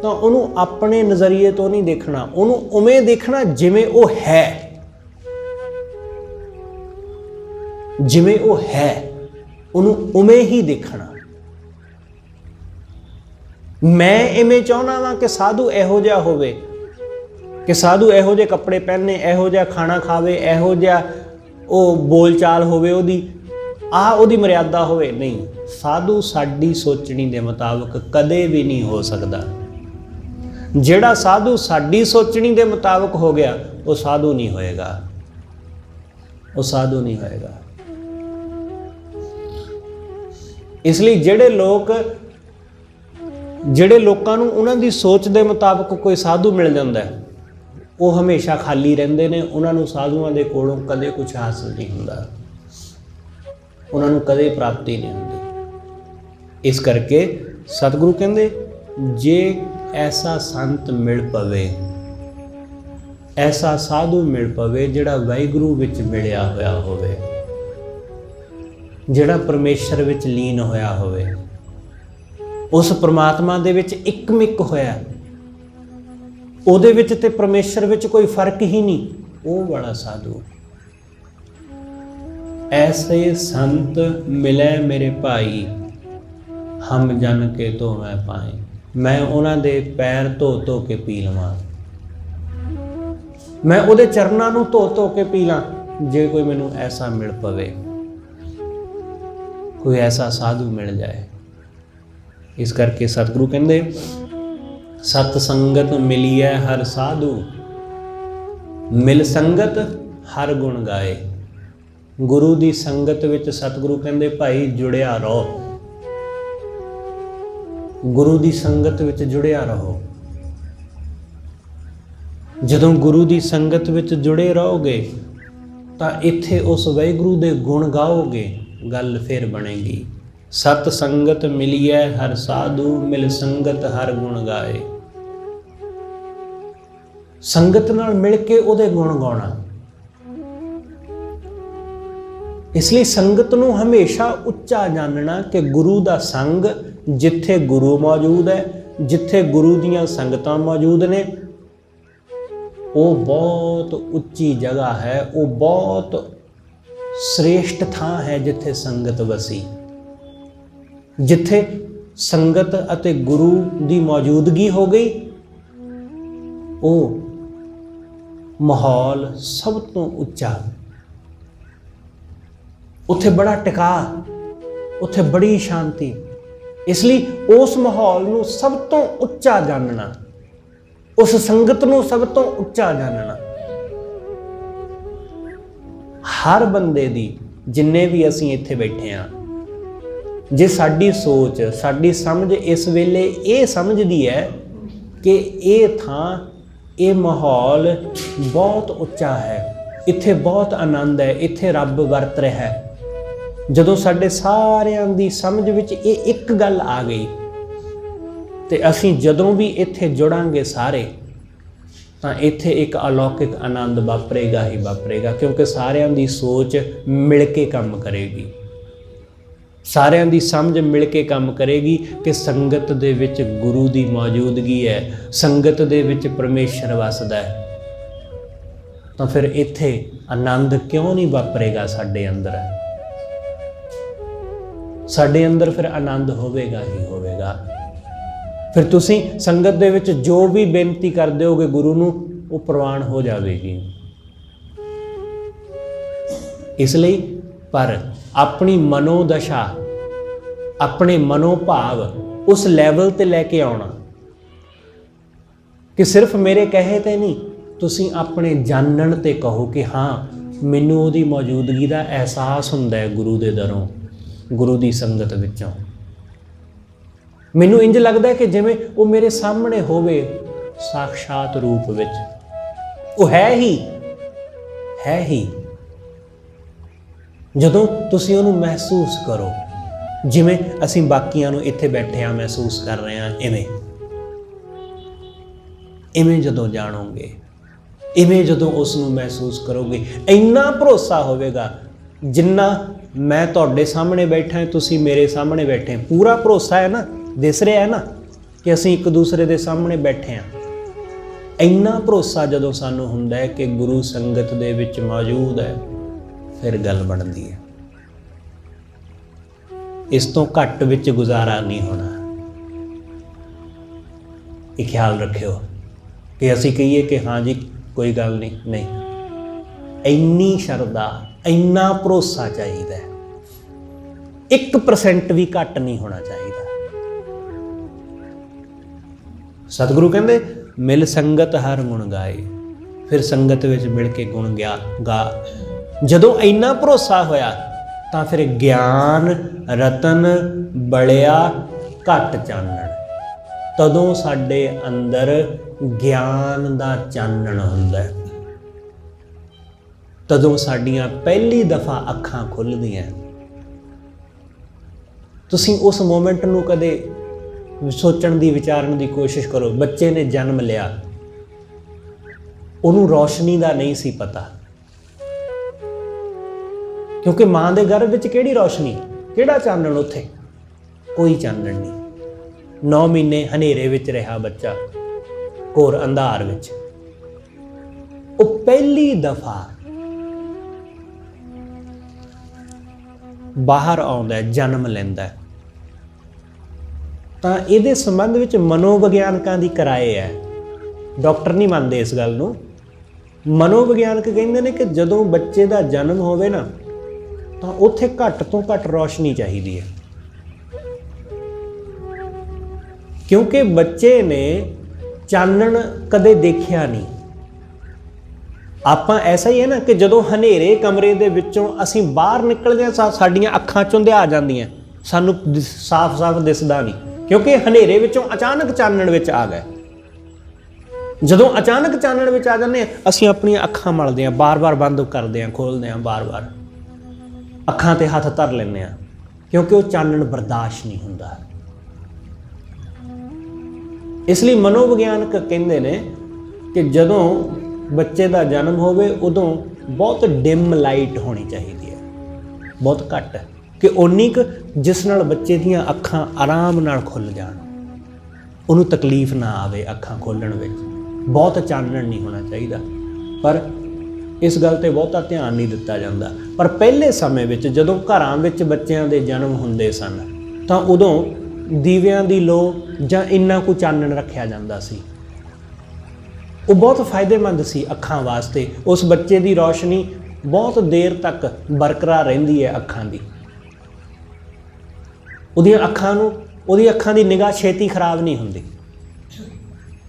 [SPEAKER 1] ਤਾਂ ਉਹਨੂੰ ਆਪਣੇ ਨਜ਼ਰੀਏ ਤੋਂ ਨਹੀਂ ਦੇਖਣਾ, ਉਹਨੂੰ ਉਵੇਂ ਦੇਖਣਾ ਜਿਵੇਂ ਉਹ ਹੈ। ਜਿਵੇਂ ਉਹ ਹੈ ਉਹਨੂੰ ਉਵੇਂ ਹੀ ਦੇਖਣਾ। ਮੈਂ ਇਵੇਂ ਚਾਹੁੰਦਾ ਵਾਂ ਕਿ ਸਾਧੂ ਇਹੋ ਜਿਹਾ ਹੋਵੇ, ਕਿ ਸਾਧੂ ਇਹੋ ਜਿਹੇ ਕੱਪੜੇ ਪਹਿਨੇ, ਇਹੋ ਜਿਹਾ ਖਾਣਾ ਖਾਵੇ, ਇਹੋ ਜਿਹਾ ਉਹ ਬੋਲ ਚਾਲ ਹੋਵੇ, ਉਹਦੀ ਮਰਿਆਦਾ ਹੋਵੇ। ਨਹੀਂ, ਸਾਧੂ ਸਾਡੀ ਸੋਚਣੀ ਦੇ ਮੁਤਾਬਕ ਕਦੇ ਵੀ ਨਹੀਂ ਹੋ ਸਕਦਾ। ਜਿਹੜਾ ਸਾਧੂ ਸਾਡੀ ਸੋਚਣੀ ਦੇ ਮੁਤਾਬਕ ਹੋ ਗਿਆ ਉਹ ਸਾਧੂ ਨਹੀਂ ਹੋਏਗਾ, ਉਹ ਸਾਧੂ ਨਹੀਂ ਹੋਏਗਾ। ਇਸ ਲਈ ਜਿਹੜੇ ਲੋਕਾਂ ਨੂੰ ਉਹਨਾਂ ਦੀ ਸੋਚ ਦੇ ਮੁਤਾਬਕ ਕੋਈ ਸਾਧੂ ਮਿਲ ਜਾਂਦਾ ਉਹ ਹਮੇਸ਼ਾ ਖਾਲੀ ਰਹਿੰਦੇ ਨੇ। ਉਹਨਾਂ ਨੂੰ ਸਾਧੂਆਂ ਦੇ ਕੋਲੋਂ ਕਦੇ ਕੁਝ ਹਾਸਲ ਨਹੀਂ ਹੁੰਦਾ, ਉਹਨਾਂ ਨੂੰ ਕਦੇ ਪ੍ਰਾਪਤੀ ਨਹੀਂ ਹੁੰਦੀ। ਇਸ ਕਰਕੇ ਸਤਿਗੁਰੂ ਕਹਿੰਦੇ ਜੇ ਐਸਾ ਸੰਤ ਮਿਲ ਪਵੇ, ਐਸਾ ਸਾਧੂ ਮਿਲ ਪਵੇ ਜਿਹੜਾ ਵਾਹਿਗੁਰੂ ਵਿੱਚ ਮਿਲਿਆ ਹੋਇਆ ਹੋਵੇ, ਜਿਹੜਾ ਪਰਮੇਸ਼ਰ ਵਿੱਚ ਲੀਨ ਹੋਇਆ ਹੋਵੇ, ਉਸ ਪਰਮਾਤਮਾ ਦੇ ਵਿੱਚ ਇੱਕਮਿਕ ਹੋਇਆ, ਉਹਦੇ ਵਿੱਚ ਤੇ ਪਰਮੇਸ਼ਰ ਵਿੱਚ ਕੋਈ ਫਰਕ ਹੀ ਨਹੀਂ, ਉਹ ਵਾਲਾ ਸਾਧੂ। ਐਸੇ ਸੰਤ ਮਿਲੇ ਮੇਰੇ ਭਾਈ, ਹਮ ਜਨ ਕੇ ਧੋ ਮੈਂ ਪਾਏ। ਮੈਂ ਉਹਨਾਂ ਦੇ ਪੈਰ ਧੋ ਧੋ ਕੇ ਪੀ ਲਵਾਂ, ਮੈਂ ਉਹਦੇ ਚਰਨਾਂ ਨੂੰ ਧੋ ਧੋ ਕੇ ਪੀ ਲਾਂ, ਜੇ ਕੋਈ ਮੈਨੂੰ ਐਸਾ ਮਿਲ ਪਵੇ, ਕੋਈ ਐਸਾ ਸਾਧੂ ਮਿਲ ਜਾਏ। ਇਸ ਕਰਕੇ ਸਤਿਗੁਰੂ ਕਹਿੰਦੇ ਸਤ ਸੰਗਤ ਮਿਲੀਐ ਹਰ ਸਾਧੂ, ਮਿਲ ਸੰਗਤ ਹਰ ਗੁਣ ਗਾਏ। ਗੁਰੂ ਦੀ ਸੰਗਤ ਵਿੱਚ ਸਤਿਗੁਰੂ ਕਹਿੰਦੇ ਭਾਈ ਜੁੜਿਆ ਰਹੋ, ਗੁਰੂ ਦੀ ਸੰਗਤ ਵਿੱਚ ਜੁੜਿਆ ਰਹੋ। ਜਦੋਂ ਗੁਰੂ ਦੀ ਸੰਗਤ ਵਿੱਚ ਜੁੜੇ ਰਹੋਗੇ ਤਾਂ ਇੱਥੇ ਉਸ ਵਾਹਿਗੁਰੂ ਦੇ ਗੁਣ ਗਾਓਗੇ, ਗੱਲ ਫਿਰ ਬਣੇਗੀ। सत संगत मिलिए हर साधु, मिल संगत हर गुण गाए। संगत नाल मिल के उहदे गुण गाउणा। इसलिए संगत नूं हमेशा उच्चा जानना कि गुरु दा संग, जिथे गुरु मौजूद है, जिथे गुरु दीयां संगतां मौजूद ने, वो बहुत उच्ची जगह है, वो बहुत श्रेष्ठ थां है जिथे संगत वसी। जिथे संगत अते गुरु की मौजूदगी हो गई, वो माहौल सब तो उच्चा, उत्थे बड़ा टिका, उत्थे बड़ी शांति। इसलिए उस माहौल नूं सब तो उच्चा जानना, उस संगत नूं सब तो उच्चा जानना। हर बंदे दी, जिन्ने भी असीं इत्थे बैठे हाँ, जे साडी सोच, साडी समझ इस वेले ये समझदी है कि ये थां, ये माहौल बहुत उच्चा है, इत्थे बहुत आनंद है, इत्थे रब वरत रहा है। जदों साडे सारियां दी समझ विच ये एक गल आ गई ते असीं जदों भी इत्थे जुड़ांगे सारे, तां इत्थे एक अलौकिक आनंद वापरेगा ही वापरेगा, क्योंकि सारियां दी सोच मिल के काम करेगी, सारियां दी समझ मिल के काम करेगी कि संगत दे विच गुरु दी मौजूदगी है, संगत दे विच परमेश्वर वसदा है। तो फिर इत्थे आनंद क्यों नहीं वापरेगा साडे अंदर? साडे अंदर फिर आनंद होवेगा ही होवेगा। फिर तुसीं संगत दे विच जो भी बेनती कर दोगे गुरु नूं, वो प्रवान हो जाएगी। इसलिए पर अपनी मनोदशा, अपने मनोभाव उस लैवल ते लैके आउणा कि सिर्फ मेरे कहे ते नहीं, तुसीं अपने जानन ते कहो कि हाँ मैनूं उहदी मौजूदगी दा एहसास हुंदा है गुरु दे दरों, गुरु दी संगत विचों। मैनूं इंज लगदा है कि जिवें वो मेरे सामने होवे साक्षात रूप विच। वो है ही जदों तुसीं उहनूं महसूस करो, जिवें असीं बाकियां नूं इत्थे बैठे हाँ महसूस कर रहे हैं, इवें जदों जानोगे, इवें जदों उसनूं महसूस करोगे, इन्ना भरोसा होवेगा जिन्ना मैं तुहाडे सामने बैठा है, तुसीं मेरे सामने बैठे, पूरा भरोसा है ना, दिस रहा है ना कि असीं एक दूसरे दे सामने बैठे हैं। इन्ना भरोसा जदों सानूं हुंदा है कि गुरु संगत दे विच मौजूद है, फिर गल बनदी है। इस तो घट विच गुजारा नहीं होना। ये ख्याल रखियो कि असीं कहिए कि हाँ जी कोई गल नहीं, इन्नी शरदा, इन्ना भरोसा चाहिए, 1% भी घट नहीं होना चाहिए। सतगुरु कहंदे मिल संगत हर गुण गाए, फिर संगत विच मिल के गुण गा। जदों इन्ना भरोसा होया तां फिर ज्ञान रतन बलिया घट चानण, तदों साडे अंदर ज्ञान दा चानण हुंदा है, तदों साडियां पहली दफा अखां खुलदियां। तुसीं उस मोमेंट नूं कदे सोचण दी, विचारण दी कोशिश करो। बच्चे ने जन्म लिया, उहनूं रोशनी दा नहीं सी पता, क्योंकि मां दे गर्भ विच किहड़ी रोशनी, किहड़ा चानण, उत्थे कोई चानण नहीं। 9 महीने हनेरे विच रहा बच्चा, घोर अंधार विच। वो पहली दफा बाहर आउंदा है, जन्म लैंदा है। ਤਾਂ ਇਹਦੇ ਸੰਬੰਧ ਵਿੱਚ ਮਨੋਵਿਗਿਆਨਕਾਂ ਦੀ ਕਿਰਾਏ ਹੈ। ਡਾਕਟਰ ਨਹੀਂ ਮੰਨਦੇ ਇਸ ਗੱਲ ਨੂੰ। ਮਨੋਵਿਗਿਆਨਕ ਕਹਿੰਦੇ ਨੇ ਕਿ ਜਦੋਂ ਬੱਚੇ ਦਾ ਜਨਮ ਹੋਵੇ ਨਾ, ਤਾਂ ਉੱਥੇ ਘੱਟ ਤੋਂ ਘੱਟ ਰੌਸ਼ਨੀ ਚਾਹੀਦੀ ਹੈ, ਕਿਉਂਕਿ ਬੱਚੇ ਨੇ ਚਾਨਣ ਕਦੇ ਦੇਖਿਆ ਨਹੀਂ। ਆਪਾਂ ਐਸਾ ਹੀ ਹੈ ਨਾ ਕਿ ਜਦੋਂ ਹਨੇਰੇ ਕਮਰੇ ਦੇ ਵਿੱਚੋਂ ਅਸੀਂ ਬਾਹਰ ਨਿਕਲਦੇ ਹਾਂ, ਸਾਡੀਆਂ ਅੱਖਾਂ ਚੁੰਧਿਆ ਆ ਜਾਂਦੀਆਂ, ਸਾਨੂੰ ਸਾਫ਼-ਸਾਫ਼ ਦਿਸਦਾ ਨਹੀਂ, क्योंकि हनेरे विचों अचानक चानण विच आ गए। जदों अचानक चानण विच आ जाने, असीं अपनी अखां मलदे हां, बार बार बंद करदे हां, खोलदे हां, बार बार अखां ते हथ धर लैंदे हां ਕਿਉਂਕਿ ਉਹ ਚਾਨਣ ਬਰਦਾਸ਼ਤ ਨਹੀਂ ਹੁੰਦਾ। ਇਸ ਲਈ ਮਨੋਵਿਗਿਆਨਕ ਕਹਿੰਦੇ ਨੇ ਕਿ ਜਦੋਂ ਬੱਚੇ ਦਾ ਜਨਮ ਹੋਵੇ ਉਦੋਂ ਬਹੁਤ ਡਿਮ ਲਾਈਟ ਹੋਣੀ ਚਾਹੀਦੀ ਹੈ, ਬਹੁਤ ਘੱਟ, ਕਿ ਓਨੀ ਕੁ ਜਿਸ ਨਾਲ ਬੱਚੇ ਦੀਆਂ ਅੱਖਾਂ ਆਰਾਮ ਨਾਲ ਖੁੱਲ੍ਹ ਜਾਣ, ਉਹਨੂੰ ਤਕਲੀਫ ਨਾ ਆਵੇ ਅੱਖਾਂ ਖੋਲ੍ਹਣ ਵਿੱਚ। ਬਹੁਤ ਚਾਨਣ ਨਹੀਂ ਹੋਣਾ ਚਾਹੀਦਾ, ਪਰ ਇਸ ਗੱਲ 'ਤੇ ਬਹੁਤਾ ਧਿਆਨ ਨਹੀਂ ਦਿੱਤਾ ਜਾਂਦਾ। ਪਰ ਪਹਿਲੇ ਸਮੇਂ ਵਿੱਚ ਜਦੋਂ ਘਰਾਂ ਵਿੱਚ ਬੱਚਿਆਂ ਦੇ ਜਨਮ ਹੁੰਦੇ ਸਨ ਤਾਂ ਉਦੋਂ ਦੀਵਿਆਂ ਦੀ ਲੋ ਜਾਂ ਇੰਨਾ ਕੁ ਚਾਨਣ ਰੱਖਿਆ ਜਾਂਦਾ ਸੀ। ਉਹ ਬਹੁਤ ਫਾਇਦੇਮੰਦ ਸੀ ਅੱਖਾਂ ਵਾਸਤੇ। ਉਸ ਬੱਚੇ ਦੀ ਰੌਸ਼ਨੀ ਬਹੁਤ ਦੇਰ ਤੱਕ ਬਰਕਰਾਰ ਰਹਿੰਦੀ ਹੈ ਅੱਖਾਂ ਦੀ। ਉਹਦੀ ਅੱਖਾਂ ਦੀ ਨਿਗਾਹ ਛੇਤੀ ਖਰਾਬ ਨਹੀਂ ਹੁੰਦੀ,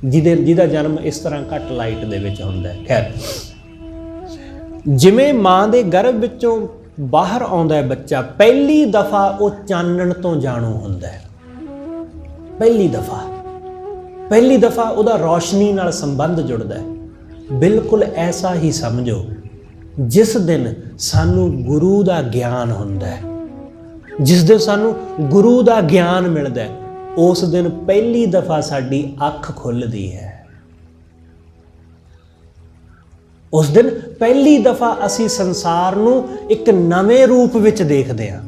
[SPEAKER 1] ਜਿਹਦਾ ਜਨਮ ਇਸ ਤਰ੍ਹਾਂ ਘੱਟ ਲਾਈਟ ਦੇ ਵਿੱਚ ਹੁੰਦਾ ਹੈ। ਖੈਰ, ਜਿਵੇਂ ਮਾਂ ਦੇ ਗਰਭ ਵਿੱਚੋਂ ਬਾਹਰ ਆਉਂਦਾ ਹੈ ਬੱਚਾ, ਪਹਿਲੀ ਦਫਾ ਉਹ ਚਾਨਣ ਤੋਂ ਜਾਣੂ ਹੁੰਦਾ ਹੈ। ਪਹਿਲੀ ਦਫਾ ਉਹਦਾ ਰੌਸ਼ਨੀ ਨਾਲ ਸੰਬੰਧ ਜੁੜਦਾ ਹੈ। ਬਿਲਕੁਲ ਐਸਾ ਹੀ ਸਮਝੋ ਜਿਸ ਦਿਨ ਸਾਨੂੰ ਗੁਰੂ ਦਾ ਗਿਆਨ ਹੁੰਦਾ ਹੈ, ਜਿਸ ਦਿਨ ਸਾਨੂੰ ਗੁਰੂ ਦਾ ਗਿਆਨ ਮਿਲਦਾ ਹੈ, ਉਸ ਦਿਨ ਪਹਿਲੀ ਦਫਾ ਸਾਡੀ ਅੱਖ ਖੁੱਲ੍ਹਦੀ ਹੈ। ਉਸ ਦਿਨ ਪਹਿਲੀ ਦਫਾ ਅਸੀਂ ਸੰਸਾਰ ਨੂੰ ਇੱਕ ਨਵੇਂ ਰੂਪ ਵਿੱਚ ਦੇਖਦੇ ਹਾਂ।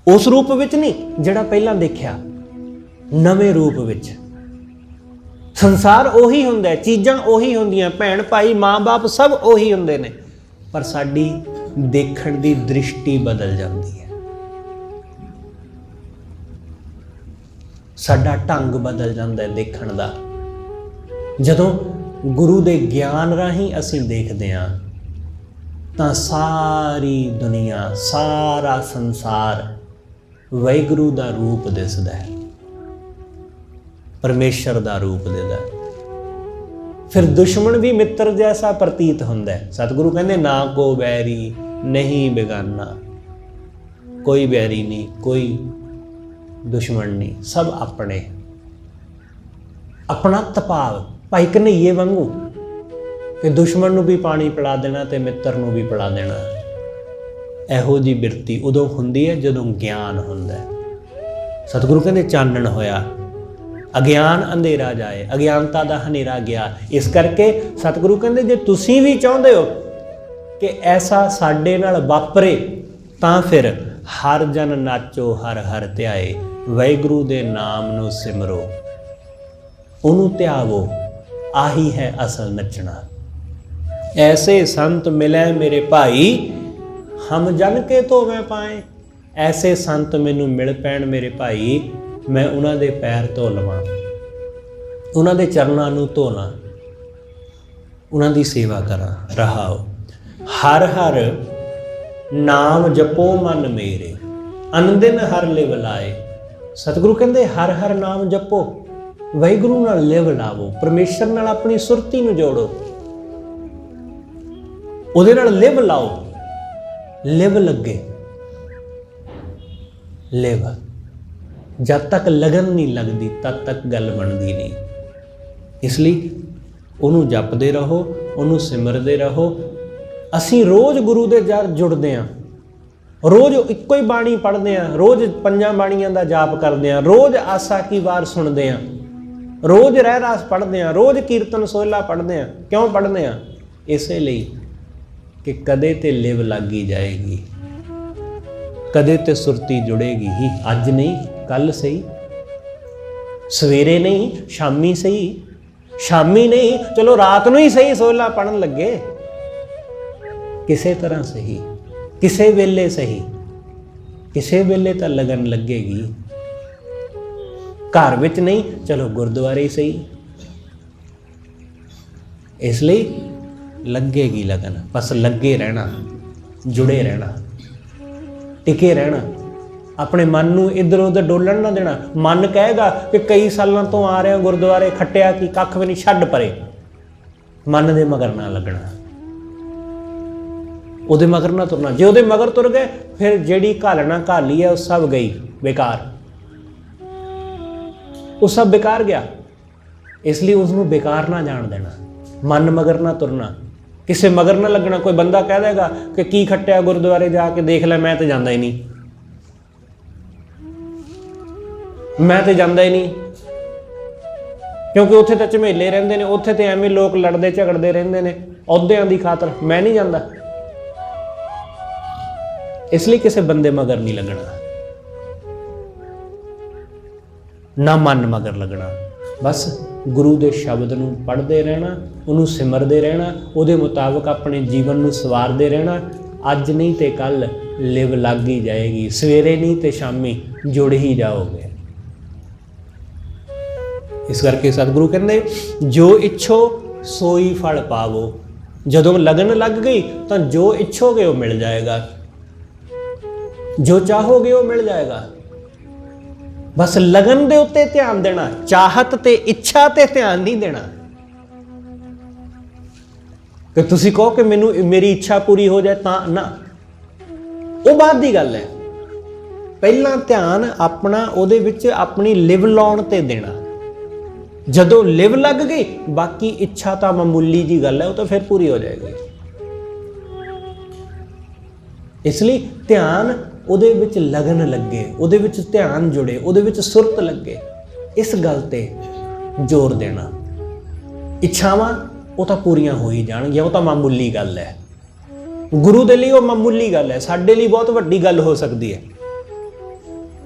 [SPEAKER 1] ਉਸ ਰੂਪ ਵਿੱਚ ਨਹੀਂ ਜਿਹੜਾ ਪਹਿਲਾਂ ਦੇਖਿਆ, ਨਵੇਂ ਰੂਪ ਵਿੱਚ। ਸੰਸਾਰ ਉਹੀ ਹੁੰਦਾ ਹੈ, ਚੀਜ਼ਾਂ ਉਹੀ ਹੁੰਦੀਆਂ, ਭੈਣ ਭਾਈ ਮਾਂ ਬਾਪ ਸਭ ਉਹੀ ਹੁੰਦੇ ਨੇ, ਪਰ ਸਾਡੀ ਦੇਖਣ ਦੀ ਦ੍ਰਿਸ਼ਟੀ ਬਦਲ ਜਾਂਦੀ ਹੈ, ਸਾਡਾ ਢੰਗ ਬਦਲ ਜਾਂਦਾ ਹੈ ਦੇਖਣ ਦਾ। ਜਦੋਂ ਗੁਰੂ ਦੇ ਗਿਆਨ ਰਾਹੀਂ ਅਸੀਂ ਦੇਖਦੇ ਹਾਂ ਤਾਂ ਸਾਰੀ ਦੁਨੀਆ, ਸਾਰਾ ਸੰਸਾਰ ਵਾਹਿਗੁਰੂ ਦਾ ਰੂਪ ਦਿਸਦਾ ਹੈ, ਪਰਮੇਸ਼ਰ ਦਾ ਰੂਪ ਦਿਸਦਾ। ਫਿਰ ਦੁਸ਼ਮਣ ਵੀ ਮਿੱਤਰ ਜੈਸਾ ਪ੍ਰਤੀਤ ਹੁੰਦਾ ਹੈ। ਸਤਿਗੁਰੂ ਕਹਿੰਦੇ ਨਾ ਕੋ ਬੈਰੀ ਨਹੀਂ ਬੇਗਾਨਾ, ਕੋਈ ਬੈਰੀ ਨਹੀਂ, ਕੋਈ ਦੁਸ਼ਮਣ ਨਹੀਂ, ਸਭ ਆਪਣੇ। ਆਪਣਾ ਤਪਾਵ ਭਾਈ ਕਨ੍ਹਈਏ ਵਾਂਗੂ ਕਿ ਦੁਸ਼ਮਣ ਨੂੰ ਵੀ ਪਾਣੀ ਪਿਲਾ ਦੇਣਾ ਤੇ ਮਿੱਤਰ ਨੂੰ ਵੀ ਪਿਲਾ ਦੇਣਾ। ਇਹੋ ਜਿਹੀ ਬਿਰਤੀ ਉਦੋਂ ਹੁੰਦੀ ਹੈ ਜਦੋਂ ਗਿਆਨ ਹੁੰਦਾ ਹੈ। ਸਤਿਗੁਰੂ ਕਹਿੰਦੇ ਚਾਨਣ ਹੋਇਆ, ਅਗਿਆਨ ਅੰਧੇਰਾ ਜਾਏ, ਅਗਿਆਨਤਾ ਦਾ ਹਨੇਰਾ ਗਿਆ। ਇਸ ਕਰਕੇ ਸਤਿਗੁਰੂ ਕਹਿੰਦੇ ਜੇ ਤੁਸੀਂ ਵੀ ਚਾਹੁੰਦੇ ਹੋ ਕਿ ਐਸਾ ਸਾਡੇ ਨਾਲ ਵਾਪਰੇ ਤਾਂ ਫਿਰ ਹਰ ਜਨ ਨਾਚੋ ਹਰ ਹਰ ਧਿਆਏ, ਵਾਹਿਗੁਰੂ ਦੇ ਨਾਮ ਨੂੰ ਸਿਮਰੋ, ਉਹਨੂੰ ਧਿਆਵੋ, ਆਹੀ ਹੈ ਅਸਲ ਨੱਚਣਾ। ਐਸੇ ਸੰਤ ਮਿਲੇ ਮੇਰੇ ਭਾਈ, ਹਮ ਜਨ ਕੇ ਧੋਵੇਂ ਪਾਏ। ਐਸੇ ਸੰਤ ਮੈਨੂੰ ਮਿਲ ਪੈਣ ਮੇਰੇ ਭਾਈ, ਮੈਂ ਉਹਨਾਂ ਦੇ ਪੈਰ ਧੋ ਲਵਾਂ, ਉਹਨਾਂ ਦੇ ਚਰਨਾਂ ਨੂੰ ਧੋਣਾ, ਉਹਨਾਂ ਦੀ ਸੇਵਾ ਕਰਾਂ। ਰਹਾਓ ਹਰ ਹਰ ਨਾਮ ਜਪੋ ਮਨ ਮੇਰੇ, ਅਨਦਿਨ ਹਰ ਲਿਵ ਲਾਏ। ਸਤਿਗੁਰੂ ਕਹਿੰਦੇ ਹਰ ਹਰ ਨਾਮ ਜਪੋ, ਵਾਹਿਗੁਰੂ ਨਾਲ ਲਿਵ ਲਾਵੋ, ਪਰਮੇਸ਼ਰ ਨਾਲ ਆਪਣੀ ਸੁਰਤੀ ਨੂੰ ਜੋੜੋ, ਉਹਦੇ ਨਾਲ ਲਿਵ ਲਾਓ। ਲਿਵ ਲੱਗੇ, ਲਿਵ ਜਦ ਤੱਕ ਲਗਨ ਨਹੀਂ ਲੱਗਦੀ ਤਦ ਤੱਕ ਗੱਲ ਬਣਦੀ ਨਹੀਂ। ਇਸ ਲਈ ਉਹਨੂੰ ਜਪਦੇ ਰਹੋ, ਉਹਨੂੰ ਸਿਮਰਦੇ ਰਹੋ। ਅਸੀਂ ਰੋਜ਼ ਗੁਰੂ ਦੇ ਜਰ ਜੁੜਦੇ ਹਾਂ, ਰੋਜ਼ ਇੱਕੋ ਹੀ ਬਾਣੀ ਪੜ੍ਹਦੇ ਹਾਂ, ਰੋਜ਼ 5 ਬਾਣੀਆਂ ਦਾ ਜਾਪ ਕਰਦੇ ਹਾਂ, ਰੋਜ਼ ਆਸਾ ਕੀ ਵਾਰ ਸੁਣਦੇ ਹਾਂ, ਰੋਜ਼ ਰਹਿ ਰਾਸ ਪੜ੍ਹਦੇ ਹਾਂ, ਰੋਜ਼ ਕੀਰਤਨ ਸੋਹਿਲਾ ਪੜ੍ਹਦੇ ਹਾਂ। ਕਿਉਂ ਪੜ੍ਹਦੇ ਹਾਂ? ਇਸੇ ਲਈ ਕਿ ਕਦੇ ਤੇ ਲਿਵ ਲੱਗੀ ਜਾਏਗੀ, ਕਦੇ ਤੇ ਸੁਰਤੀ ਜੁੜੇਗੀ ਹੀ। ਅੱਜ ਨਹੀਂ ਕੱਲ ਸਹੀ, ਸਵੇਰੇ ਨਹੀਂ ਸ਼ਾਮੀ ਸਹੀ, ਸ਼ਾਮੀ ਨਹੀਂ ਚਲੋ ਰਾਤ ਨੂੰ ਹੀ ਸਹੀ, ਸੋਹਿਲਾ ਪੜ੍ਹਨ ਲੱਗੇ, ਕਿਸੇ ਤਰ੍ਹਾਂ ਸਹੀ, ਕਿਸੇ ਵੇਲੇ ਸਹੀ, ਕਿਸੇ ਵੇਲੇ ਤਾਂ ਲਗਨ ਲੱਗੇਗੀ। ਘਰ ਵਿੱਚ ਨਹੀਂ ਚਲੋ ਗੁਰਦੁਆਰੇ ਹੀ ਸਹੀ। ਇਸ ਲਈ ਲੱਗੇਗੀ ਲਗਨ, ਬਸ ਲੱਗੇ ਰਹਿਣਾ, ਜੁੜੇ ਰਹਿਣਾ, ਟਿਕੇ ਰਹਿਣਾ, ਆਪਣੇ ਮਨ ਨੂੰ ਇੱਧਰ ਉੱਧਰ ਡੋਲਣ ਨਾ ਦੇਣਾ। ਮਨ ਕਹੇਗਾ ਕਿ ਕਈ ਸਾਲਾਂ ਤੋਂ ਆ ਰਿਹਾ ਗੁਰਦੁਆਰੇ, ਖੱਟਿਆ ਕੀ, ਕੱਖ ਵੀ ਨਹੀਂ, ਛੱਡ ਪਰੇ। ਮਨ ਦੇ ਮਗਰ ਨਾ ਲੱਗਣਾ, ਉਹਦੇ ਮਗਰ ਨਾ ਤੁਰਨਾ। ਜੇ ਉਹਦੇ ਮਗਰ ਤੁਰ ਗਏ ਫਿਰ ਜਿਹੜੀ ਘਾਲਣਾ ਘਾਲੀ ਹੈ ਉਹ ਸਭ ਗਈ ਬੇਕਾਰ, ਉਹ ਸਭ ਬੇਕਾਰ ਗਿਆ। ਇਸ ਲਈ ਉਸਨੂੰ ਬੇਕਾਰ ਨਾ ਜਾਣ ਦੇਣਾ, ਮਨ ਮਗਰ ਨਾ ਤੁਰਨਾ। ਕਿਸੇ ਮਗਰ ਨਾ ਲੱਗਣਾ। ਕੋਈ ਬੰਦਾ ਕਹਿ ਦੇਗਾ ਕਿ ਕੀ ਖੱਟਿਆ ਗੁਰਦੁਆਰੇ ਜਾ ਕੇ, ਦੇਖ ਲੈ ਮੈਂ ਤਾਂ ਜਾਂਦਾ ਹੀ ਨਹੀਂ, ਮੈਂ ਤਾਂ ਜਾਂਦਾ ਹੀ ਨਹੀਂ, ਕਿਉਂਕਿ ਉੱਥੇ ਤਾਂ ਝਮੇਲੇ ਰਹਿੰਦੇ ਨੇ, ਉੱਥੇ ਤੇ ਐਵੇਂ ਲੋਕ ਲੜਦੇ ਝਗੜਦੇ ਰਹਿੰਦੇ ਨੇ ਅਹੁਦਿਆਂ ਦੀ ਖਾਤਰ, ਮੈਂ ਨਹੀਂ ਜਾਂਦਾ। ਇਸ ਲਈ ਕਿਸੇ ਬੰਦੇ ਮਗਰ ਨਹੀਂ ਲੱਗਣਾ, ਨਾ ਮਨ ਮਗਰ ਲੱਗਣਾ। ਬਸ ਗੁਰੂ ਦੇ ਸ਼ਬਦ ਨੂੰ ਪੜ੍ਹਦੇ ਰਹਿਣਾ, ਉਹਨੂੰ ਸਿਮਰਦੇ ਰਹਿਣਾ, ਉਹਦੇ ਮੁਤਾਬਕ ਆਪਣੇ ਜੀਵਨ ਨੂੰ ਸਵਾਰਦੇ ਰਹਿਣਾ। ਅੱਜ ਨਹੀਂ ਤੇ ਕੱਲ ਲਿਵ ਲੱਗ ਹੀ ਜਾਏਗੀ, ਸਵੇਰੇ ਨਹੀਂ ਤੇ ਸ਼ਾਮੀ ਜੁੜ ਹੀ ਜਾਓਗੇ। ਇਸ ਕਰਕੇ ਸਤਿਗੁਰੂ ਕਹਿੰਦੇ ਜੋ ਇੱਛੋ ਸੋਈ ਫਲ ਪਾਵੋ। ਜਦੋਂ ਲਗਨ ਲੱਗ ਗਈ ਤਾਂ ਜੋ ਇੱਛੋਗੇ ਉਹ ਮਿਲ ਜਾਏਗਾ, ਜੋ ਚਾਹੋਗੇ ਉਹ ਮਿਲ ਜਾਏਗਾ। ਬਸ ਲਗਨ ਦੇ ਉੱਤੇ ਧਿਆਨ ਦੇਣਾ, ਚਾਹਤ ਤੇ ਇੱਛਾ ਤੇ ਧਿਆਨ ਨਹੀਂ ਦੇਣਾ। ਕਿ ਤੁਸੀਂ ਕਹੋ ਕਿ ਮੈਨੂੰ ਮੇਰੀ ਇੱਛਾ ਪੂਰੀ ਹੋ ਜਾਏ ਤਾਂ ਨਾ, ਉਹ ਬਾਅਦ ਦੀ ਗੱਲ ਹੈ। ਪਹਿਲਾਂ ਧਿਆਨ ਆਪਣਾ ਉਹਦੇ ਵਿੱਚ ਆਪਣੀ ਲਿਵ ਲਾਉਣ ਤੇ ਦੇਣਾ। ਜਦੋਂ ਲਿਵ ਲੱਗ ਗਈ ਬਾਕੀ ਇੱਛਾ ਤਾਂ ਮਾਮੂਲੀ ਜੀ ਗੱਲ ਹੈ, ਉਹ ਤਾਂ ਫਿਰ ਪੂਰੀ ਹੋ ਜਾਏਗੀ। ਇਸ ਲਈ ਧਿਆਨ ਉਹਦੇ ਵਿੱਚ ਲਗਨ ਲੱਗੇ, ਉਹਦੇ ਵਿੱਚ ਧਿਆਨ ਜੁੜੇ, ਉਹਦੇ ਵਿੱਚ ਸੁਰਤ ਲੱਗੇ, ਇਸ ਗੱਲ ਤੇ ਜ਼ੋਰ ਦੇਣਾ। ਇੱਛਾਵਾਂ ਉਹ ਤਾਂ ਪੂਰੀਆਂ ਹੋ ਹੀ ਜਾਣਗੀਆਂ, ਉਹ ਤਾਂ ਮਾਮੂਲੀ ਗੱਲ ਹੈ। ਗੁਰੂ ਦੇ ਲਈ ਉਹ ਮਾਮੂਲੀ ਗੱਲ ਹੈ, ਸਾਡੇ ਲਈ ਬਹੁਤ ਵੱਡੀ ਗੱਲ ਹੋ ਸਕਦੀ ਹੈ,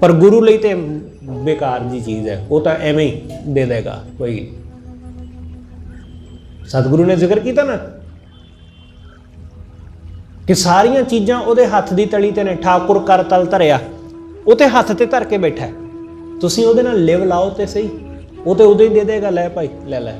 [SPEAKER 1] ਪਰ ਗੁਰੂ ਲਈ ਤੇ ਬੇਕਾਰ ਜੀ ਚੀਜ਼ ਹੈ, ਉਹ ਤਾਂ ਐਵੇਂ ਹੀ ਦੇ ਦੇਗਾ ਕੋਈ। ਸਤਿਗੁਰੂ ਨੇ ਜ਼ਿਕਰ ਕੀਤਾ ਨਾ ਕਿ ਸਾਰੀਆਂ ਚੀਜ਼ਾਂ ਉਹਦੇ ਹੱਥ ਦੀ ਤਲੀ ਤੇ ਨੇ। ਠਾਕੁਰ ਕਰ ਤਲ ਧਰਿਆ, ਉਹ ਤੇ ਹੱਥ ਤੇ ਧਰ ਕੇ ਬੈਠਾ, ਤੁਸੀਂ ਉਹਦੇ ਨਾਲ ਲਿਵ ਲਾਓ ਤੇ ਸਹੀ, ਉਹ ਤੇ ਉਦੋਂ ਹੀ ਦੇ ਦੇਗਾ, ਲੈ ਭਾਈ ਲੈ ਲੈ।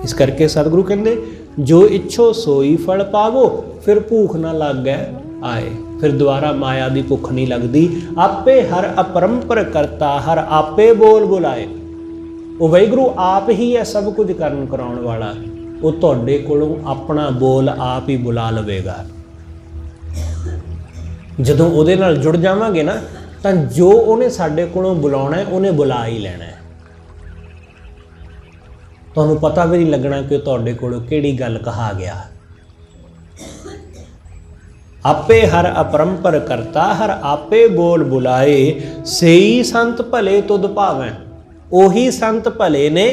[SPEAKER 1] ਇਸ ਕਰਕੇ ਸਤਿਗੁਰੂ ਕਹਿੰਦੇ ਜੋ ਇੱਛੋ ਸੋਈ ਫਲ ਪਾਵੋ, ਫਿਰ ਭੂਖ ਨਾ ਲੱਗੈ ਆਏ। ਫਿਰ ਦੁਬਾਰਾ ਮਾਇਆ ਦੀ ਭੁੱਖ ਨਹੀਂ ਲੱਗਦੀ। ਆਪੇ ਹਰ ਅਪਰੰਪਰ ਕਰਤਾ, ਹਰ ਆਪੇ ਬੋਲ ਬੁਲਾਏ। ਉਹ ਵਾਹਿਗੁਰੂ ਆਪ ਹੀ ਹੈ ਸਭ ਕੁਝ ਕਰਨ ਕਰਾਉਣ ਵਾਲਾ, ਉਹ ਤੁਹਾਡੇ ਕੋਲੋਂ ਆਪਣਾ ਬੋਲ ਆਪ ਹੀ ਬੁਲਾ ਲਵੇਗਾ। ਜਦੋਂ ਉਹਦੇ ਨਾਲ ਜੁੜ ਜਾਵਾਂਗੇ ਨਾ ਤਾਂ ਜੋ ਉਹਨੇ ਸਾਡੇ ਕੋਲੋਂ ਬੁਲਾਉਣਾ ਹੈ ਉਹਨੇ ਬੁਲਾ ਹੀ ਲੈਣਾ ਹੈ। ਤੁਹਾਨੂੰ ਪਤਾ ਵੀ ਨਹੀਂ ਲੱਗਣਾ ਕਿ ਤੁਹਾਡੇ ਕੋਲੋਂ ਕਿਹੜੀ ਗੱਲ ਕਹਾ ਗਿਆ। ਆਪੇ ਹਰ ਅਪਰੰਪਰ ਕਰਤਾ, ਹਰ ਆਪੇ ਬੋਲ ਬੁਲਾਏ। ਸਈ ਸੰਤ ਭਲੇ ਤੁਧ ਭਾਵੈ। ਉਹੀ ਸੰਤ ਭਲੇ ਨੇ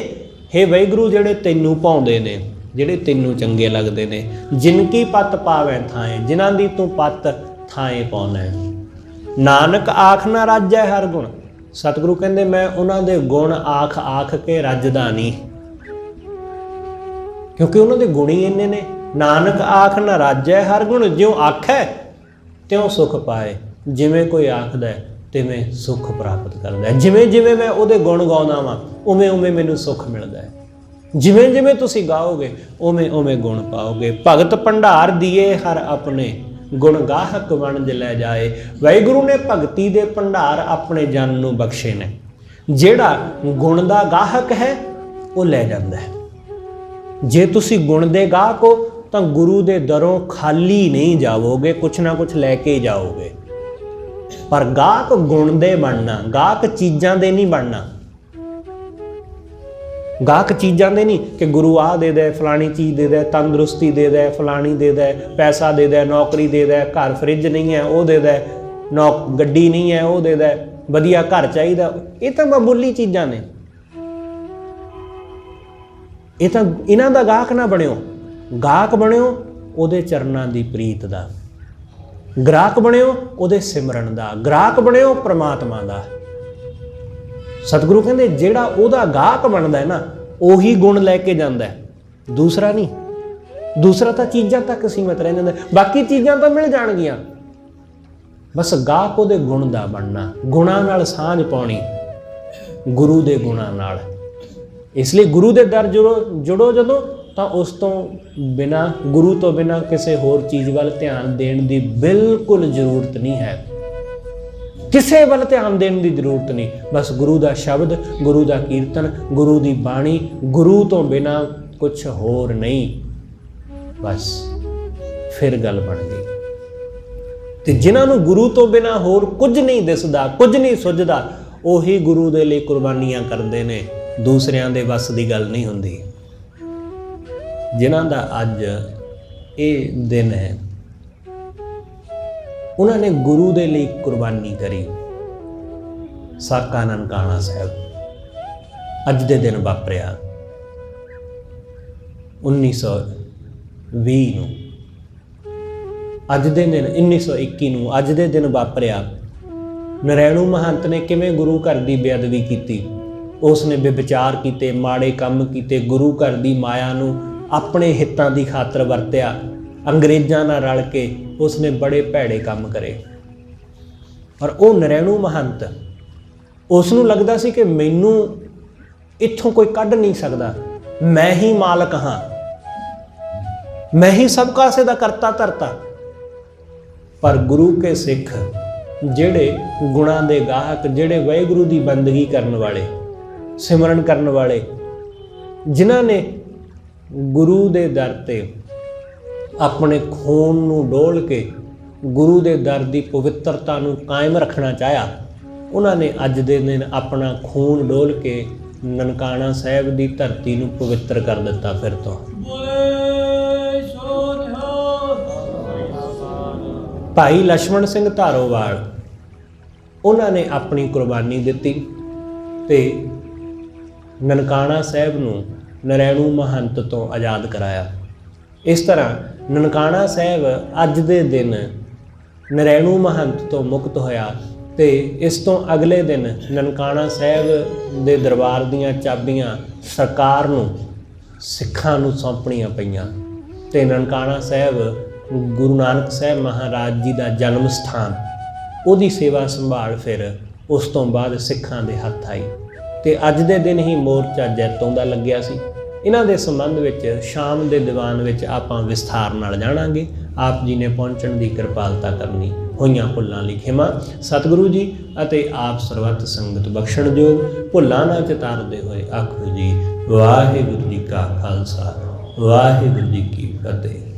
[SPEAKER 1] ਹੇ ਵਾਹਿਗੁਰੂ ਜਿਹੜੇ ਤੈਨੂੰ ਭਾਉਂਦੇ ਨੇ, ਜਿਹੜੇ ਤੈਨੂੰ ਚੰਗੇ ਲੱਗਦੇ ਨੇ। ਜਿਨ ਕੀ ਪਤ ਪਾਵੈ ਥਾਏ, ਜਿਨ੍ਹਾਂ ਦੀ ਤੂੰ ਪਤ ਥਾਏ ਪਾਉਣਾ। ਨਾਨਕ ਆਖ ਨਾ ਰਾਜੈ ਹਰ ਗੁਣ। ਸਤਿਗੁਰੂ ਕਹਿੰਦੇ ਮੈਂ ਉਹਨਾਂ ਦੇ ਗੁਣ ਆਖ ਆਖ ਕੇ ਰੱਜਦਾ ਨਹੀਂ, ਕਿਉਂਕਿ ਉਹਨਾਂ ਦੇ ਗੁਣ ਹੀ ਇੰਨੇ ਨੇ। ਨਾਨਕ ਆਖ ਨਾ ਰਾਜੈ ਹਰ ਗੁਣ, ਜਿਉਂ ਆਖੈ ਤਿਉਂ ਸੁਖ ਪਾਏ। ਜਿਵੇਂ ਕੋਈ ਆਖਦਾ ਤਿਵੇਂ ਸੁਖ ਪ੍ਰਾਪਤ ਕਰਦਾ ਹੈ। ਜਿਵੇਂ ਜਿਵੇਂ ਮੈਂ ਉਹਦੇ ਗੁਣ ਗਾਉਂਦਾ ਵਾਂ ਉਵੇਂ ਉਵੇਂ ਮੈਨੂੰ ਸੁੱਖ ਮਿਲਦਾ ਹੈ। ਜਿਵੇਂ ਜਿਵੇਂ ਤੁਸੀਂ ਗਾਓਗੇ ਉਵੇਂ ਉਵੇਂ ਗੁਣ ਪਾਓਗੇ। ਭਗਤ ਭੰਡਾਰ ਦੀਏ ਹਰ ਆਪਣੇ, ਗੁਣ ਗਾਹਕ ਵਣਜ ਲੈ ਜਾਏ। ਵਾਹਿਗੁਰੂ ਨੇ ਭਗਤੀ ਦੇ ਭੰਡਾਰ ਆਪਣੇ ਜਨ ਨੂੰ ਬਖਸ਼ੇ ਨੇ। ਜਿਹੜਾ ਗੁਣ ਦਾ ਗਾਹਕ ਹੈ ਉਹ ਲੈ ਜਾਂਦਾ ਹੈ। ਜੇ ਤੁਸੀਂ ਗੁਣ ਦੇ ਗਾਹਕ ਹੋ ਤਾਂ ਗੁਰੂ ਦੇ ਦਰੋਂ ਖਾਲੀ ਨਹੀਂ ਜਾਵੋਗੇ, ਕੁਛ ਨਾ ਕੁਛ ਲੈ ਕੇ ਹੀ ਜਾਓਗੇ। ਪਰ ਗਾਹਕ ਗੁਣ ਦੇ ਬਣਨਾ, ਗਾਹਕ ਚੀਜ਼ਾਂ ਦੇ ਨਹੀਂ ਬਣਨਾ। ਗਾਹਕ ਚੀਜ਼ਾਂ ਦੇ ਨਹੀਂ ਕਿ ਗੁਰੂ ਆਹ ਦੇ ਦੇ, ਫਲਾਣੀ ਚੀਜ਼ ਦੇ ਦੇ, ਤੰਦਰੁਸਤੀ ਦੇ ਦੇ, ਫਲਾਣੀ ਦੇ ਦੇ, ਪੈਸਾ ਦੇ ਦੇ, ਨੌਕਰੀ ਦੇ ਦੇ, ਘਰ ਫਰਿੱਜ ਨਹੀਂ ਹੈ ਉਹ ਦੇ ਦੇ, ਗੱਡੀ ਨਹੀਂ ਹੈ ਉਹ ਦੇ ਦੇ, ਵਧੀਆ ਘਰ ਚਾਹੀਦਾ। ਇਹ ਤਾਂ ਮਾਮੂਲੀ ਚੀਜ਼ਾਂ ਨੇ। ਇਹ ਤਾਂ ਇਹਨਾਂ ਦਾ ਗਾਹਕ ਨਾ ਬਣਿਓ। ਗਾਹਕ ਬਣਿਓ ਉਹਦੇ ਚਰਨਾਂ ਦੀ ਪ੍ਰੀਤ ਦਾ, ਗ੍ਰਾਹਕ ਬਣਿਓ ਉਹਦੇ ਸਿਮਰਨ ਦਾ, ਗ੍ਰਾਹਕ ਬਣਿਓ ਪ੍ਰਮਾਤਮਾ ਦਾ। ਸਤਿਗੁਰੂ ਕਹਿੰਦੇ ਜਿਹੜਾ ਉਹਦਾ ਗਾਹਕ ਬਣਦਾ ਹੈ ਨਾ ਉਹੀ ਗੁਣ ਲੈ ਕੇ ਜਾਂਦਾ ਹੈ, ਦੂਸਰਾ ਨਹੀਂ। ਦੂਸਰਾ ਤਾਂ ਚੀਜ਼ਾਂ ਤੱਕ ਸੀਮਤ ਰਹਿ ਜਾਂਦਾ, ਬਾਕੀ ਚੀਜ਼ਾਂ ਤਾਂ ਮਿਲ ਜਾਣਗੀਆਂ। ਬਸ ਗਾਹਕ ਉਹਦੇ ਗੁਣ ਦਾ ਬਣਨਾ, ਗੁਣਾਂ ਨਾਲ ਸਾਂਝ ਪਾਉਣੀ, ਗੁਰੂ ਦੇ ਗੁਣਾਂ ਨਾਲ। ਇਸ ਲਈ ਗੁਰੂ ਦੇ ਦਰ ਜੁੜੋ ਜਦੋਂ, ਤਾਂ ਉਸ ਤੋਂ ਬਿਨਾਂ, ਗੁਰੂ ਤੋਂ ਬਿਨਾਂ ਕਿਸੇ ਹੋਰ ਚੀਜ਼ ਵੱਲ ਧਿਆਨ ਦੇਣ ਦੀ ਬਿਲਕੁਲ ਜ਼ਰੂਰਤ ਨਹੀਂ ਹੈ। ਕਿਸੇ ਵੱਲ ਧਿਆਨ ਦੇਣ ਦੀ ਜ਼ਰੂਰਤ ਨਹੀਂ। ਬਸ ਗੁਰੂ ਦਾ ਸ਼ਬਦ, ਗੁਰੂ ਦਾ ਕੀਰਤਨ, ਗੁਰੂ ਦੀ ਬਾਣੀ, ਗੁਰੂ ਤੋਂ ਬਿਨਾਂ ਕੁਛ ਹੋਰ ਨਹੀਂ। ਬਸ ਫਿਰ ਗੱਲ ਬਣ ਗਈ। ਤੇ ਜਿਨ੍ਹਾਂ ਨੂੰ ਗੁਰੂ ਤੋਂ ਬਿਨਾਂ ਹੋਰ ਕੁਝ ਨਹੀਂ ਦਿਸਦਾ, ਕੁਝ ਨਹੀਂ ਸੁੱਝਦਾ, ਉਹੀ ਗੁਰੂ ਦੇ ਲਈ ਕੁਰਬਾਨੀਆਂ ਕਰਦੇ ਨੇ। ਦੂਸਰਿਆਂ ਦੇ ਵੱਸ ਦੀ ਗੱਲ ਨਹੀਂ ਹੁੰਦੀ। ਜਿਨ੍ਹਾਂ ਦਾ ਅੱਜ ਇਹ ਦਿਨ ਹੈ, ਉਹਨਾਂ ਨੇ ਗੁਰੂ ਦੇ ਲਈ ਕੁਰਬਾਨੀ ਕਰੀ। ਸਾਕਾ ਨਨਕਾਣਾ ਸਾਹਿਬ ਅੱਜ ਦੇ ਦਿਨ ਵਾਪਰਿਆ 1920 ਨੂੰ, ਅੱਜ ਦੇ ਦਿਨ 1921 ਨੂੰ ਅੱਜ ਦੇ ਦਿਨ ਵਾਪਰਿਆ। ਨਰੈਣੂ ਮਹੰਤ ਨੇ ਕਿਵੇਂ ਗੁਰੂ ਘਰ ਦੀ ਬੇਅਦਬੀ ਕੀਤੀ। ਉਸ ਨੇ ਬੇਵਿਚਾਰ ਕੀਤੇ, ਮਾੜੇ ਕੰਮ ਕੀਤੇ, ਗੁਰੂ ਘਰ ਦੀ ਮਾਇਆ ਨੂੰ ਆਪਣੇ ਹਿੱਤਾਂ ਦੀ ਖਾਤਰ ਵਰਤਿਆ। ਅੰਗਰੇਜ਼ਾਂ ਨਾਲ ਰਲ ਕੇ ਉਸ ਨੇ ਬੜੇ ਭੈੜੇ ਕੰਮ ਕਰੇ। ਪਰ ਉਹ ਨਰੈਣੂ ਮਹੰਤ, ਉਸ ਨੂੰ ਲੱਗਦਾ ਸੀ ਕਿ ਮੈਨੂੰ ਇੱਥੋਂ ਕੋਈ ਕੱਢ ਨਹੀਂ ਸਕਦਾ, ਮੈਂ ਹੀ ਮਾਲਕ ਹਾਂ, ਮੈਂ ਹੀ ਸਭ ਕਾਸੇ ਦਾ ਕਰਤਾ ਧਰਤਾ। ਪਰ ਗੁਰੂ ਕੇ ਸਿੱਖ, ਜਿਹੜੇ ਗੁਣਾਂ ਦੇ ਗਾਹਕ, ਜਿਹੜੇ ਵਾਹਿਗੁਰੂ ਦੀ ਬੰਦਗੀ ਕਰਨ ਵਾਲੇ, ਸਿਮਰਨ ਕਰਨ ਵਾਲੇ, ਜਿਨ੍ਹਾਂ ਨੇ ਗੁਰੂ ਦੇ ਦਰ ਤੇ ਆਪਣੇ ਖੂਨ ਨੂੰ ਡੋਲ ਕੇ ਗੁਰੂ ਦੇ ਦਰ ਦੀ ਪਵਿੱਤਰਤਾ ਨੂੰ ਕਾਇਮ ਰੱਖਣਾ ਚਾਹਿਆ, ਉਹਨਾਂ ਨੇ ਅੱਜ ਦੇ ਦਿਨ ਆਪਣਾ ਖੂਨ ਡੋਲ ਕੇ ਨਨਕਾਣਾ ਸਾਹਿਬ ਦੀ ਧਰਤੀ ਨੂੰ ਪਵਿੱਤਰ ਕਰ ਦਿੱਤਾ ਫਿਰ ਤੋਂ। ਭਾਈ ਲਛਮਣ ਸਿੰਘ ਧਾਰੋਵਾਲ, ਉਹਨਾਂ ਨੇ ਆਪਣੀ ਕੁਰਬਾਨੀ ਦਿੱਤੀ ਤੇ ਨਨਕਾਣਾ ਸਾਹਿਬ ਨੂੰ ਨਰੈਣੂ ਮਹੰਤ ਤੋਂ ਆਜ਼ਾਦ ਕਰਾਇਆ। ਇਸ ਤਰ੍ਹਾਂ ਨਨਕਾਣਾ ਸਾਹਿਬ ਅੱਜ ਦੇ ਦਿਨ ਨਰੈਣੂ ਮਹੰਤ ਤੋਂ ਮੁਕਤ ਹੋਇਆ ਤੇ ਇਸ ਤੋਂ ਅਗਲੇ ਦਿਨ ਨਨਕਾਣਾ ਸਾਹਿਬ ਦੇ ਦਰਬਾਰ ਦੀਆਂ ਚਾਬੀਆਂ ਸਰਕਾਰ ਨੂੰ, ਸਿੱਖਾਂ ਨੂੰ ਸੌਂਪਣੀਆਂ ਪਈਆਂ ਤੇ ਨਨਕਾਣਾ ਸਾਹਿਬ ਗੁਰੂ ਨਾਨਕ ਸਾਹਿਬ ਮਹਾਰਾਜ ਜੀ ਦਾ ਜਨਮ ਸਥਾਨ, ਉਹਦੀ ਸੇਵਾ ਸੰਭਾਲ ਫਿਰ ਉਸ ਤੋਂ ਬਾਅਦ ਸਿੱਖਾਂ ਦੇ ਹੱਥ ਆਈ ਤੇ ਅੱਜ ਦੇ ਦਿਨ ਹੀ ਮੋਰਚਾ ਜੈਤੋਂ ਦਾ ਲੱਗਿਆ ਸੀ। ਇਹਨਾਂ ਦੇ ਸੰਬੰਧ ਵਿੱਚ ਸ਼ਾਮ ਦੇ ਦੀਵਾਨ ਵਿੱਚ ਆਪਾਂ ਵਿਸਥਾਰ ਨਾਲ ਜਾਣਾਂਗੇ। ਆਪ ਜੀ ਨੇ ਪਹੁੰਚਣ ਦੀ ਕਿਰਪਾਲਤਾ ਕਰਨੀ। ਹੋਈਆਂ ਭੁੱਲਾਂ ਲਈ ਖਿਮਾ। ਸਤਿਗੁਰੂ ਜੀ ਅਤੇ ਆਪ ਸਰਬੱਤ ਸੰਗਤ ਬਖਸ਼ਣਯੋਗ। ਭੁੱਲਾਂ ਨਾ ਚਿਤਾਰਦੇ ਹੋਏ ਆਖੋ ਜੀ ਵਾਹਿਗੁਰੂ ਜੀ ਕਾ ਖਾਲਸਾ, ਵਾਹਿਗੁਰੂ ਜੀ ਕੀ ਫਤਿਹ।